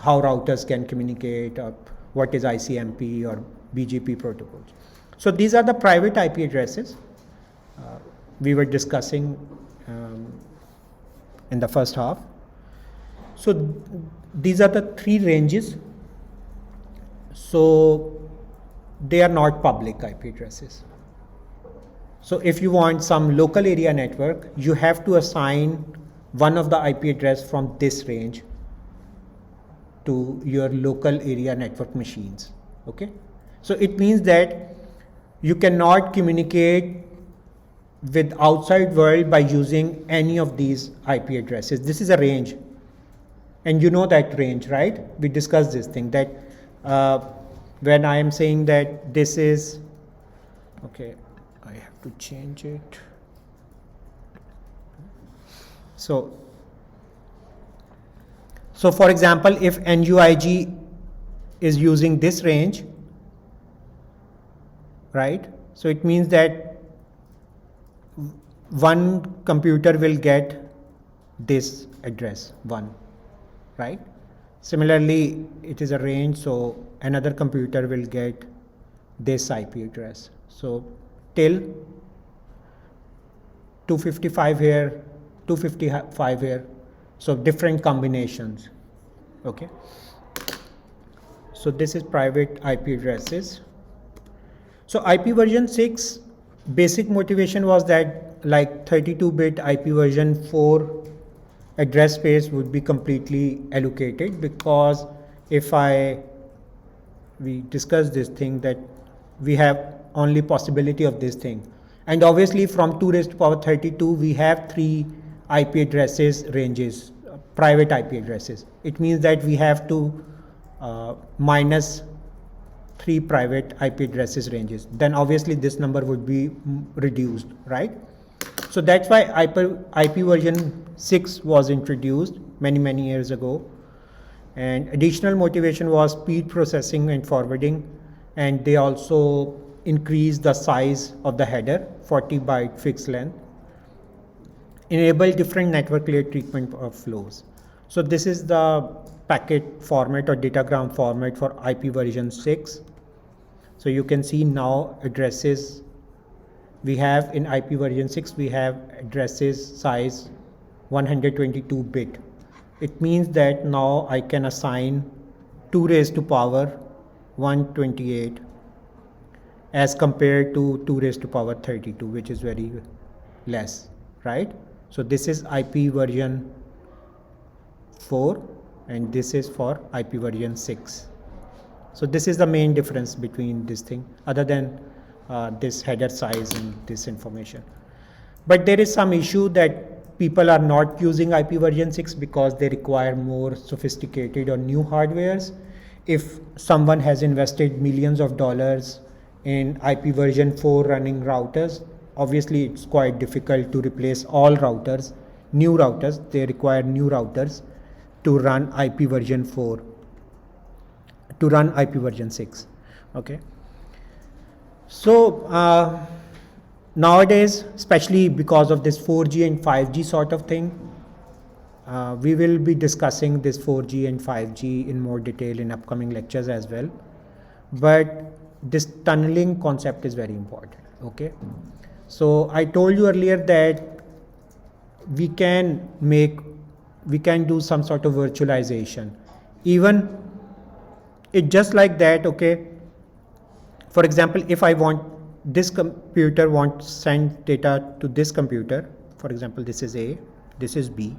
how routers can communicate, or what is ICMP or BGP protocols. So these are the private IP addresses we were discussing in the first half. So these are the 3 ranges. So they are not public IP addresses. So if you want some local area network, you have to assign one of the IP address from this range to your local area network machines. Okay, so it means that you cannot communicate with outside world by using any of these IP addresses. This is a range, and you know that range, right? We discussed this thing, that when I am saying that this is, okay, I have to change it. So for example, if NUIG is using this range, right? So it means that one computer will get this address 1, right? Similarly, it is a range, so another computer will get this IP address. So till 255 here, 255 here, so different combinations. Okay, so this is private IP addresses. So IP version 6, basic motivation was that like 32-bit IP version 4 address space would be completely allocated, because if we discuss this thing that we have only possibility of this thing, and obviously from 2 raised to power 32 we have 3 IP addresses ranges, private IP addresses. It means that we have to minus 3 private IP addresses ranges, then obviously this number would be reduced, right? So that's why IP version 6 was introduced many years ago. And additional motivation was speed processing and forwarding, and they also increased the size of the header, 40-byte fixed length, enable different network layer treatment of flows. So this is the packet format or datagram format for IP version 6. So you can see now addresses we have in IP version 6, we have addresses size 122-bit. It means that now I can assign 2 raised to power 128 as compared to 2 raised to power 32, which is very less, right? So this is IP version 4, and this is for IP version 6. So this is the main difference between this thing, other than this header size and this information. But there is some issue that people are not using IP version 6 because they require more sophisticated or new hardwares. If someone has invested millions of dollars in IP version 4 running routers, obviously it's quite difficult to replace all routers. New routers, they require new routers to run IP version 4, to run IP version 6. Okay. So nowadays, especially because of this 4G and 5G sort of thing, we will be discussing this 4G and 5G in more detail in upcoming lectures as well. But this tunneling concept is very important. Okay. So I told you earlier that we can do some sort of virtualization. Even it just like that. Okay. For example, if I want this computer wants to send data to this computer, for example, this is A, this is B,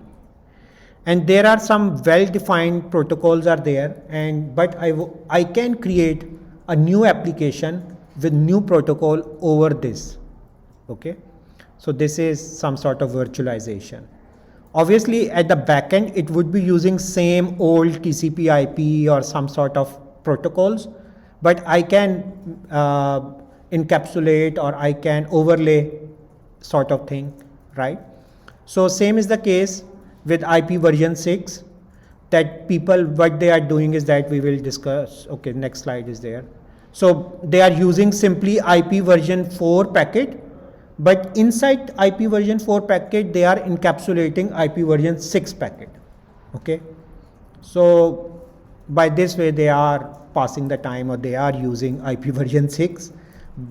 and there are some well-defined protocols are there, but I can create a new application with new protocol over this. Okay, so this is some sort of virtualization. Obviously, at the backend, it would be using same old TCP/IP or some sort of protocols, but I can encapsulate or I can overlay sort of thing, right? So same is the case with IP version 6, that people, what they are doing is that we will discuss. Okay, next slide is there. So they are using simply IP version 4 packet, but inside IP version 4 packet, they are encapsulating IP version 6 packet. Okay, so by this way they are passing the time, or they are using IP version 6,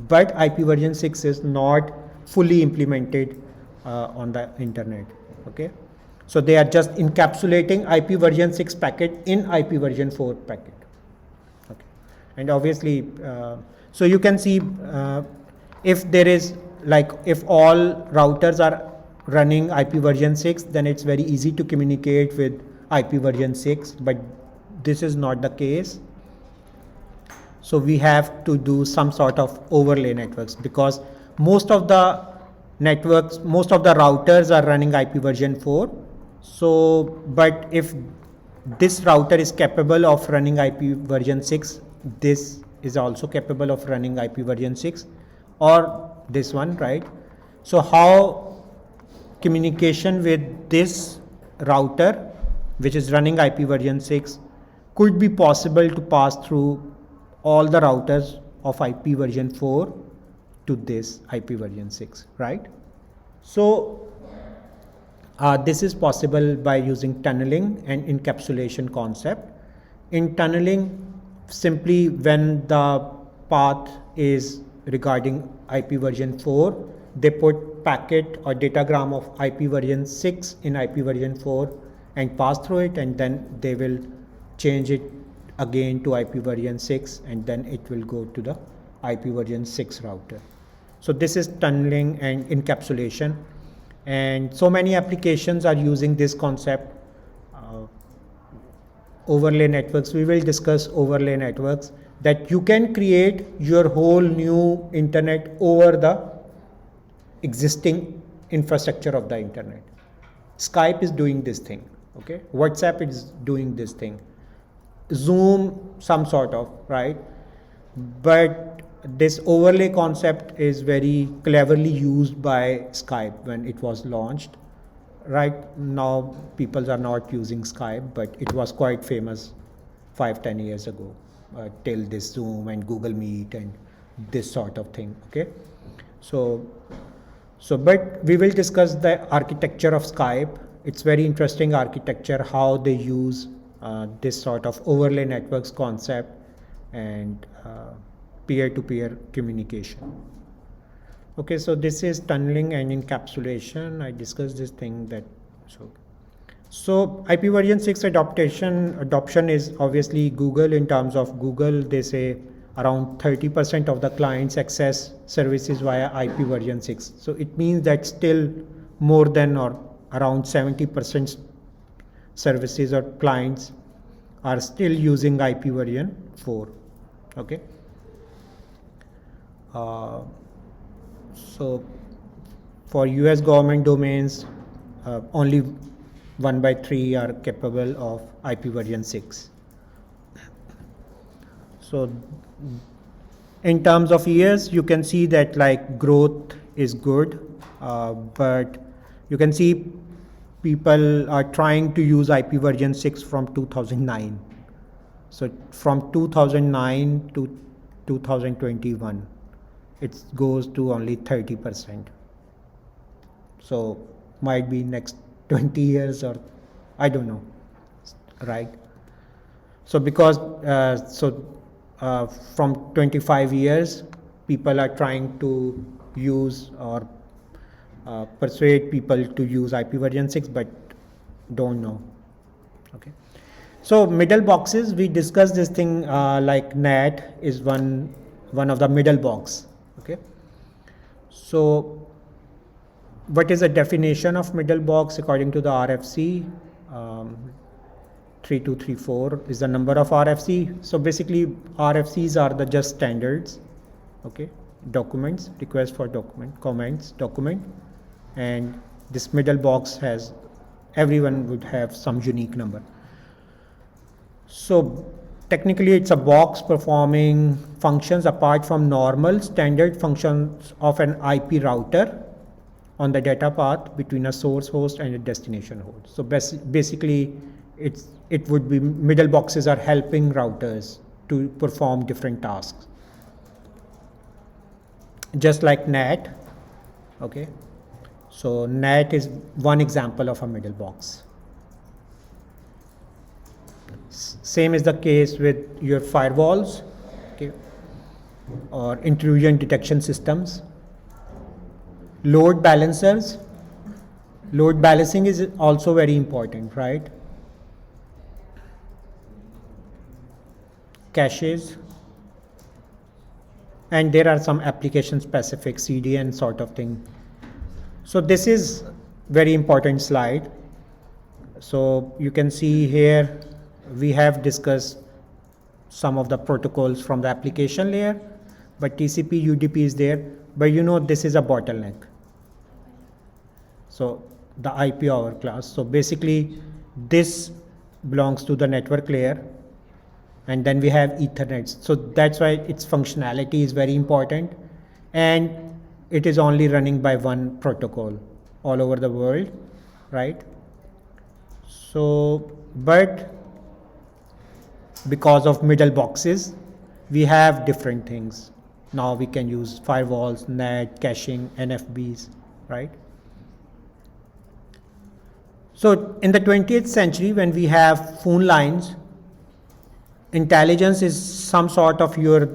but IP version 6 is not fully implemented on the internet. Okay, so they are just encapsulating IP version 6 packet in IP version 4 packet. Okay, and obviously, so you can see if there is, like, if all routers are running IP version 6, then it's very easy to communicate with IP version 6, but this is not the case. So we have to do some sort of overlay networks, because most of the networks, most of the routers are running IP version 4. So, but if this router is capable of running IP version 6, this is also capable of running IP version 6, or this one, right? So how communication with this router, which is running IP version 6, could be possible to pass through all the routers of IP version 4 to this IP version 6, right? So this is possible by using tunneling and encapsulation concept. In tunneling, simply when the path is regarding IP version 4, they put packet or datagram of IP version 6 in IP version 4 and pass through it, and then they will change it again to IP version 6, and then it will go to the IP version 6 router. So this is tunneling and encapsulation, and so many applications are using this concept. Overlay networks, we will discuss overlay networks, that you can create your whole new internet over the existing infrastructure of the internet. Skype is doing this thing. Okay, WhatsApp is doing this thing, Zoom some sort of, right? But this overlay concept is very cleverly used by Skype when it was launched. Right now people are not using Skype, but it was quite famous 5-10 years ago, till this Zoom and Google Meet and this sort of thing. Okay, so but we will discuss the architecture of Skype. It's very interesting architecture, how they use this sort of overlay networks concept and peer-to-peer communication. Okay, so this is tunneling and encapsulation. I discussed this thing that so IP version 6 adoption is obviously Google. In terms of Google, they say around 30% of the clients access services via IP version 6. So it means that still more than or around 70% services or clients are still using IP version 4. Okay. So for US government domains, only 1/3 are capable of IP version 6. So in terms of years, you can see that like growth is good, but you can see people are trying to use IP version 6 from 2009. So from 2009 to 2021, it goes to only 30%. So might be next 20 years or I don't know, right? So because from 25 years, people are trying to use or persuade people to use IP version 6, but don't know. Okay. So middle boxes, we discussed this thing like NAT is one of the middle box. Okay. So what is the definition of middle box according to the RFC? 3234 is the number of RFC. So basically RFCs are the just standards, okay, documents, request for document, comments, document, and this middle box has, everyone would have some unique number. So technically it's a box performing functions apart from normal standard functions of an IP router on the data path between a source host and a destination host. So basically it would be middle boxes are helping routers to perform different tasks. Just like NAT, okay. So NAT is one example of a middle box. Same is the case with your firewalls, okay, or intrusion detection systems. Load balancers. Load balancing is also very important, right? Caches, and there are some application specific CDN sort of thing. So this is very important slide. So you can see here we have discussed some of the protocols from the application layer, but TCP UDP is there, but you know this is a bottleneck. So the IP hour class. So basically this belongs to the network layer, and then we have Ethernet. So that's why its functionality is very important, and it is only running by one protocol all over the world, right? So, but because of middle boxes, we have different things. Now we can use firewalls, NAT, caching, NFBs, right? So in the 20th century, when we have phone lines, intelligence is some sort of your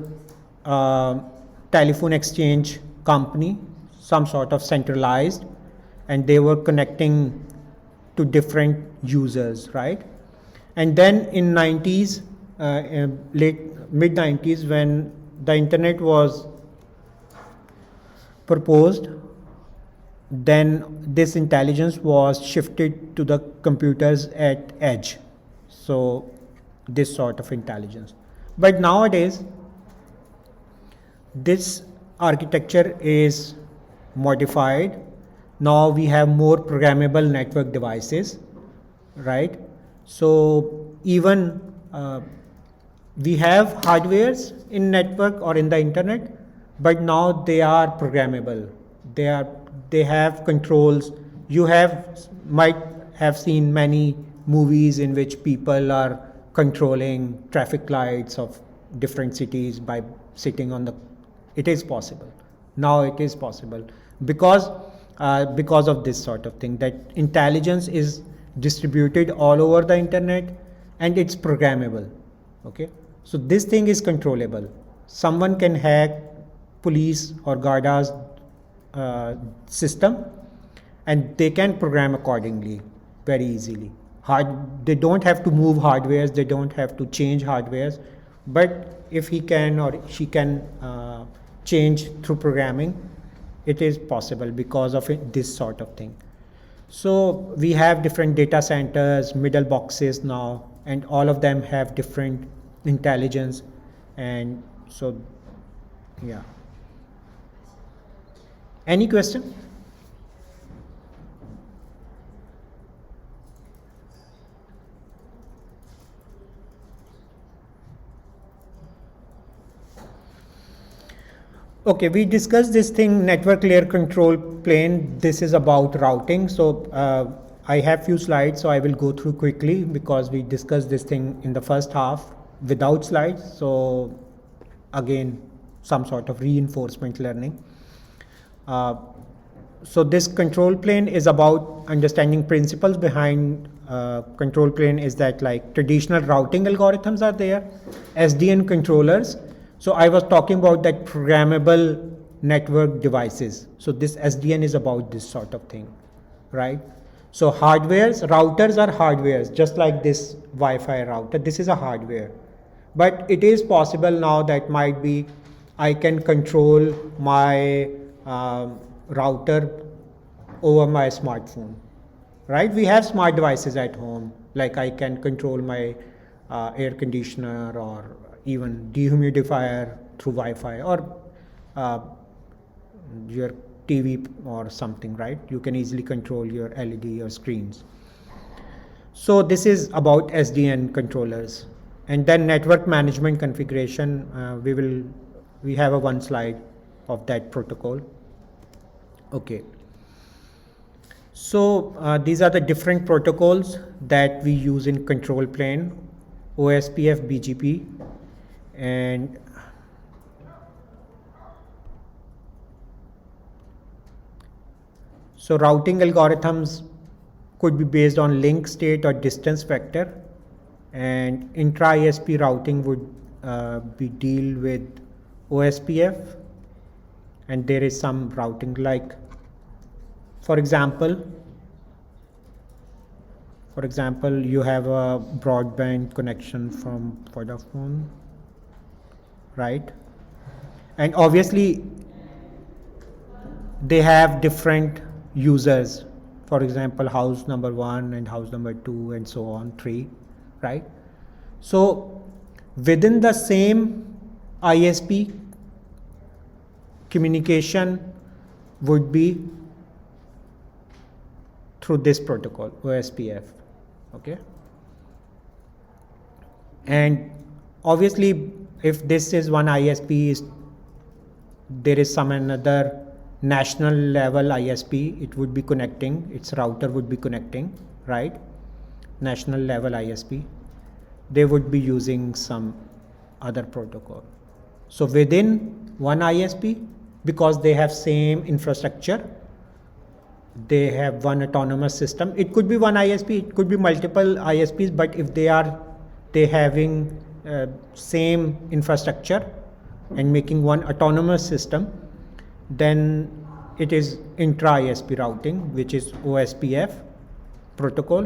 telephone exchange company, some sort of centralized, and they were connecting to different users, right? And then in 90s, mid 90s, when the internet was proposed, then this intelligence was shifted to the computers at edge. So this sort of intelligence. But nowadays, this architecture is modified. Now we have more programmable network devices, right? So even we have hardwares in network or in the internet, but now they are programmable. They have controls. You might have seen many movies in which people are controlling traffic lights of different cities by sitting on the. It is possible. Now it is possible because of this sort of thing, that intelligence is distributed all over the internet and it's programmable. Okay, so this thing is controllable. Someone can hack police or Garda's system, and they can program accordingly very easily. They don't have to move hardwares, they don't have to change hardwares, but if he can or she can change through programming, it is possible because of this sort of thing. So we have different data centers, middle boxes now, and all of them have different intelligence, and so yeah. Any question? Okay, we discussed this thing, network layer control plane. This is about routing. So I have few slides, so I will go through quickly because we discussed this thing in the first half without slides. So again, some sort of reinforcement learning. So this control plane is about understanding principles behind control plane. Is that like traditional routing algorithms are there, SDN controllers. So I was talking about that programmable network devices. So this SDN is about this sort of thing, right? So hardwares, routers are hardwares, just like this Wi-Fi router. This is a hardware, but it is possible now that might be I can control my router over my smartphone, right? We have smart devices at home, like I can control my air conditioner or even dehumidifier through Wi-Fi, or your TV or something, right? You can easily control your LED or screens. So this is about SDN controllers. And then network management configuration, we have one slide of that protocol. Okay. So these are the different protocols that we use in control plane: OSPF, BGP, and so routing algorithms could be based on link state or distance vector, and intra-ISP routing would be deal with OSPF, and there is some routing like, for example, you have a broadband connection from Vodafone, right? And obviously they have different users, for example, house number 1 and house number 2 and so on, 3, right? So within the same ISP, communication would be through this protocol, OSPF, okay? And obviously if this is one ISP, there is some another national level ISP, it would be connecting, its router would be connecting, right? National level ISP, they would be using some other protocol. So within one ISP, because they have same infrastructure, they have one autonomous system. It could be one ISP, it could be multiple ISPs, but if they having same infrastructure and making one autonomous system, then it is intra-ISP routing, which is OSPF protocol.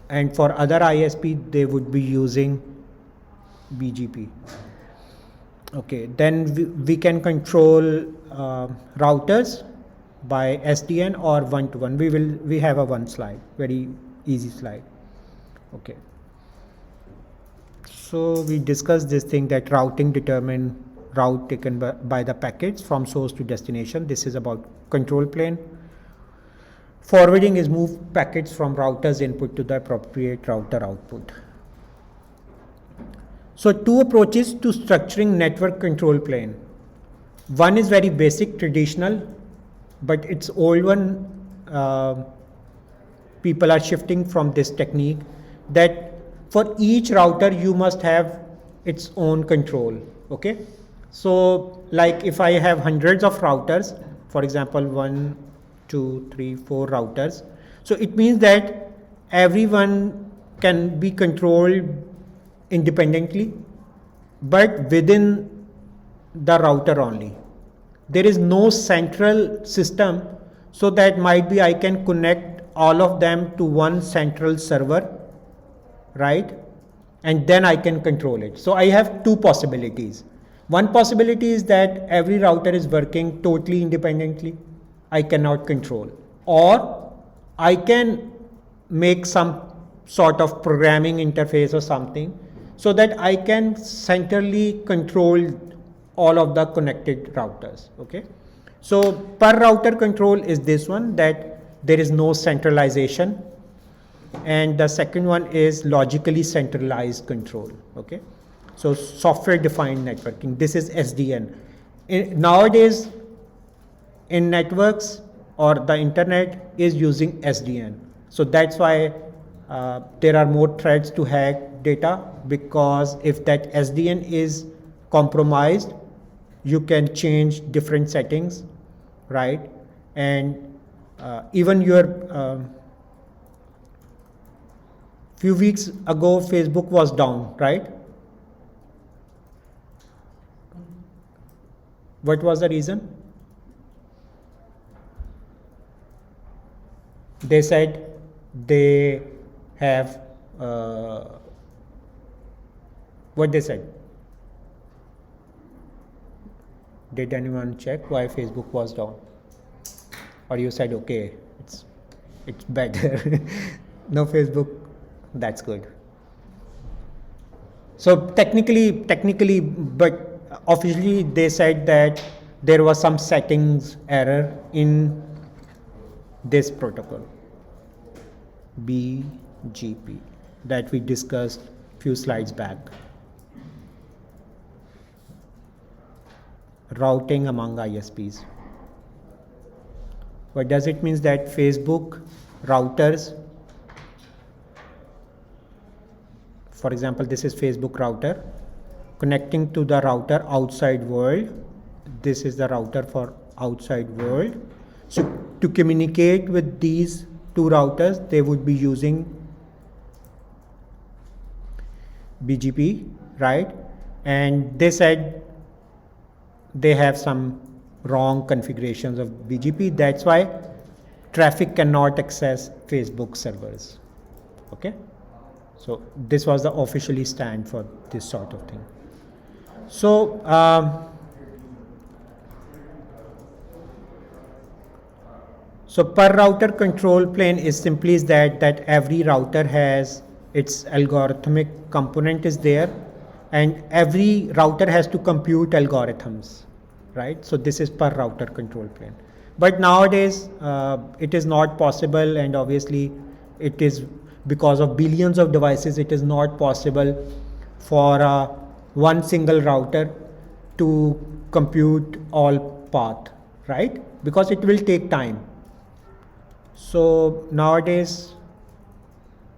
And for other ISP, they would be using BGP. Okay, then we can control routers by SDN or one-to-one. We have a one slide, very easy slide. Okay. So we discussed this thing that routing determine route taken by the packets from source to destination. This is about control plane. Forwarding is move packets from router's input to the appropriate router output. So two approaches to structuring network control plane. One is very basic, traditional, but it's old one. People are shifting from this technique that for each router you must have its own control, okay? So like if I have hundreds of routers, for example 1, 2, 3, 4 routers, so it means that everyone can be controlled independently but within the router only. There is no central system, so that might be I can connect all of them to one central server, right? And then I can control it. So I have two possibilities. One possibility is that every router is working totally independently, I cannot control, or I can make some sort of programming interface or something, so that I can centrally control all of the connected routers. Okay, so per router control is this one, that there is no centralization, and the second one is logically centralized control. Okay, so software defined networking, this is SDN. Nowadays in networks or the internet is using SDN, so that's why there are more threats to hack data, because if that SDN is compromised, you can change different settings, right? And even your few weeks ago Facebook was down, right? What was the reason? They said they have what they said. Did anyone check why Facebook was down? Or you said, okay, it's better. No Facebook, that's good. So technically, but officially they said that there was some settings error in this protocol, BGP, that we discussed few slides back. Routing among ISPs. What does it mean? That Facebook routers, for example, this is Facebook router connecting to the router outside world. This is the router for outside world. So to communicate with these two routers, they would be using BGP, right? And they said they have some wrong configurations of BGP. That's why traffic cannot access Facebook servers. Okay, so this was the officially stand for this sort of thing. So so per router control plane is simply is that every router has its algorithmic component is there, and every router has to compute algorithms, right? So this is per router control plane. But nowadays it is not possible, and obviously it is because of billions of devices, it is not possible for one single router to compute all path, right? Because it will take time. So nowadays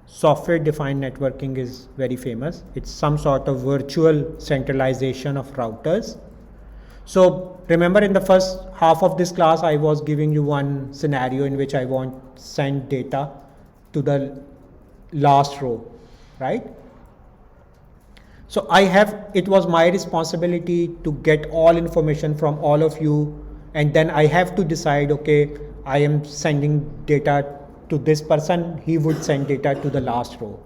software defined networking is very famous. It's some sort of virtual centralization of routers. So remember, in the first half of this class I was giving you one scenario in which I want send data to the last row, right? So it was my responsibility to get all information from all of you, and then I have to decide, okay, I am sending data to this person, he would send data to the last row.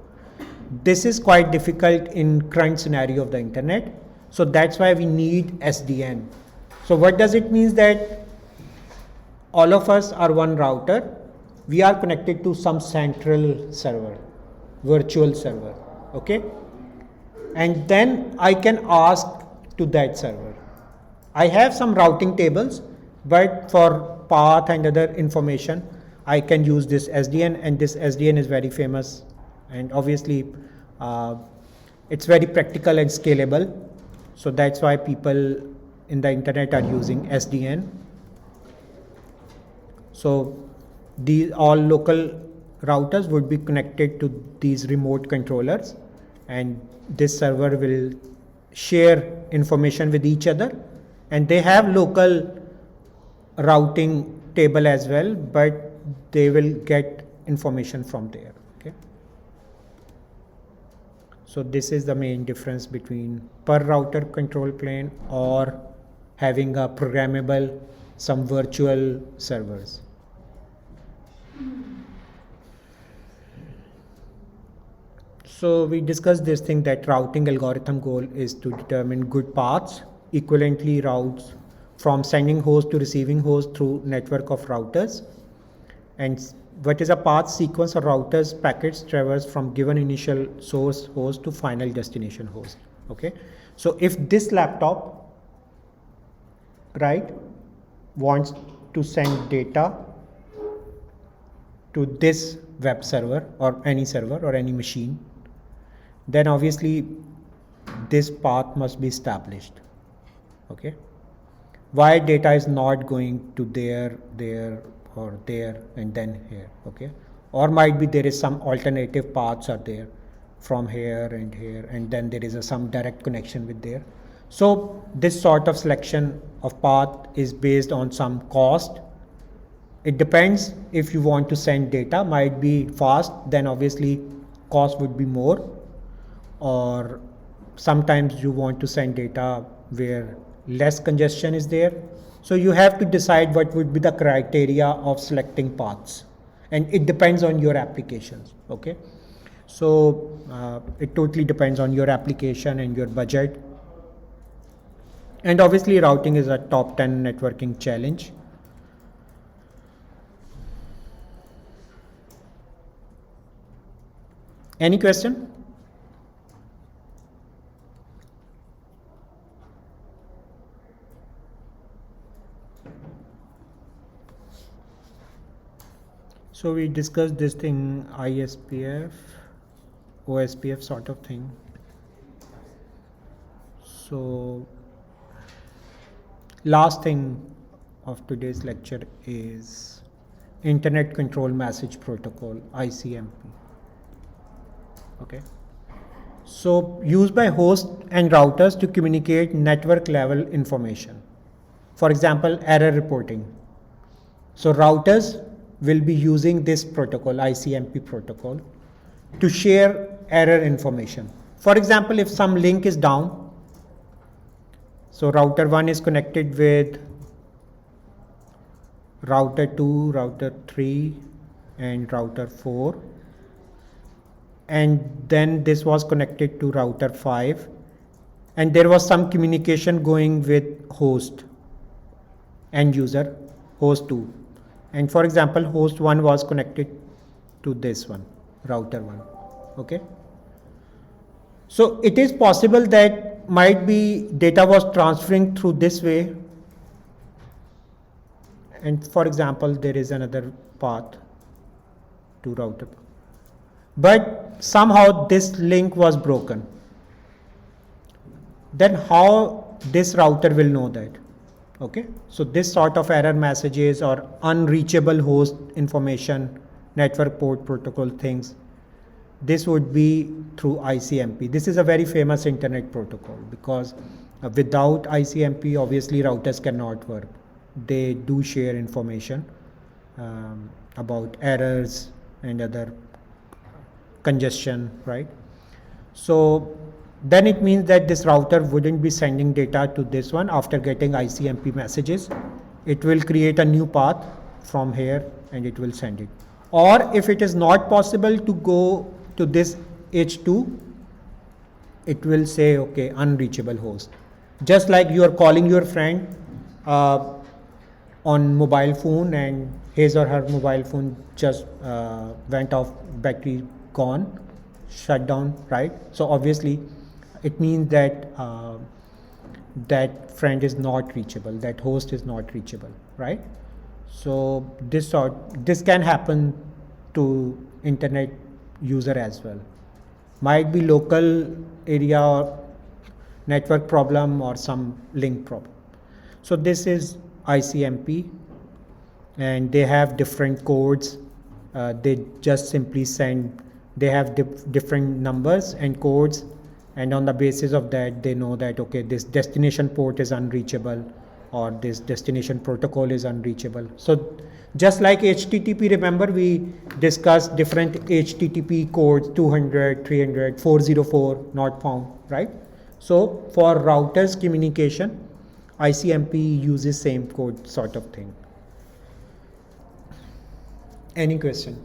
This is quite difficult in current scenario of the internet. So that's why we need SDN. So what does it mean? That all of us are one router. We are connected to some central server, virtual server, okay? And then I can ask to that server. I have some routing tables, but for path and other information, I can use this SDN, and this SDN is very famous, and obviously it's very practical and scalable. So that's why people in the internet are using SDN. So these all local routers would be connected to these remote controllers, and this server will share information with each other, and they have local routing table as well, but they will get information from there. Okay, so this is the main difference between per router control plane or having a programmable some virtual servers. So we discussed this thing that routing algorithm goal is to determine good paths, equivalently routes from sending host to receiving host through network of routers, and what is a path sequence or router's packets traverse from given initial source host to final destination host. Okay, so if this laptop, right, wants to send data to this web server or any machine, then obviously this path must be established. Okay, why data is not going to there or there and then here. Okay, or might be there is some alternative paths are there from here and then there is some direct connection with there. So this sort of selection of path is based on some cost. It depends. If you want to send data might be fast, then obviously cost would be more, or sometimes you want to send data where less congestion is there. So you have to decide what would be the criteria of selecting paths, and it depends on your applications. Okay, so it totally depends on your application and your budget. And obviously routing is a top 10 networking challenge. Any question? So we discussed this thing, ISPF, OSPF sort of thing. So last thing of today's lecture is Internet Control Message Protocol, ICMP. Okay, so used by hosts and routers to communicate network level information. For example, error reporting. So routers will be using this protocol, ICMP protocol, to share error information. For example, if some link is down, so router 1 is connected with router 2, router 3 and router 4, and then this was connected to router 5, and there was some communication going with host and user, host 2, and for example host 1 was connected to this one, router 1. Okay, so it is possible that might be data was transferring through this way, and for example there is another path to router, but somehow this link was broken. Then how this router will know that? Okay, so this sort of error messages or unreachable host information, network port protocol things, this would be through ICMP. This is a very famous internet protocol because without ICMP obviously routers cannot work. They do share information about errors and other congestion, right? So then it means that this router wouldn't be sending data to this one after getting ICMP messages. It will create a new path from here and it will send it. Or if it is not possible to go to this H2, it will say, okay, unreachable host. Just like you are calling your friend on mobile phone and his or her mobile phone just went off, battery gone, shut down, right? So obviously it means that that friend is not reachable, that host is not reachable, right? So this can happen to internet user as well. Might be local area or network problem or some link problem. So this is ICMP, and they have different codes. They just simply send, they have different numbers and codes, and on the basis of that they know that okay, this destination port is unreachable or this destination protocol is unreachable. So just like HTTP, remember we discussed different HTTP codes, 200, 300, 404 not found, right? So for routers communication, ICMP uses same code sort of thing. Any question?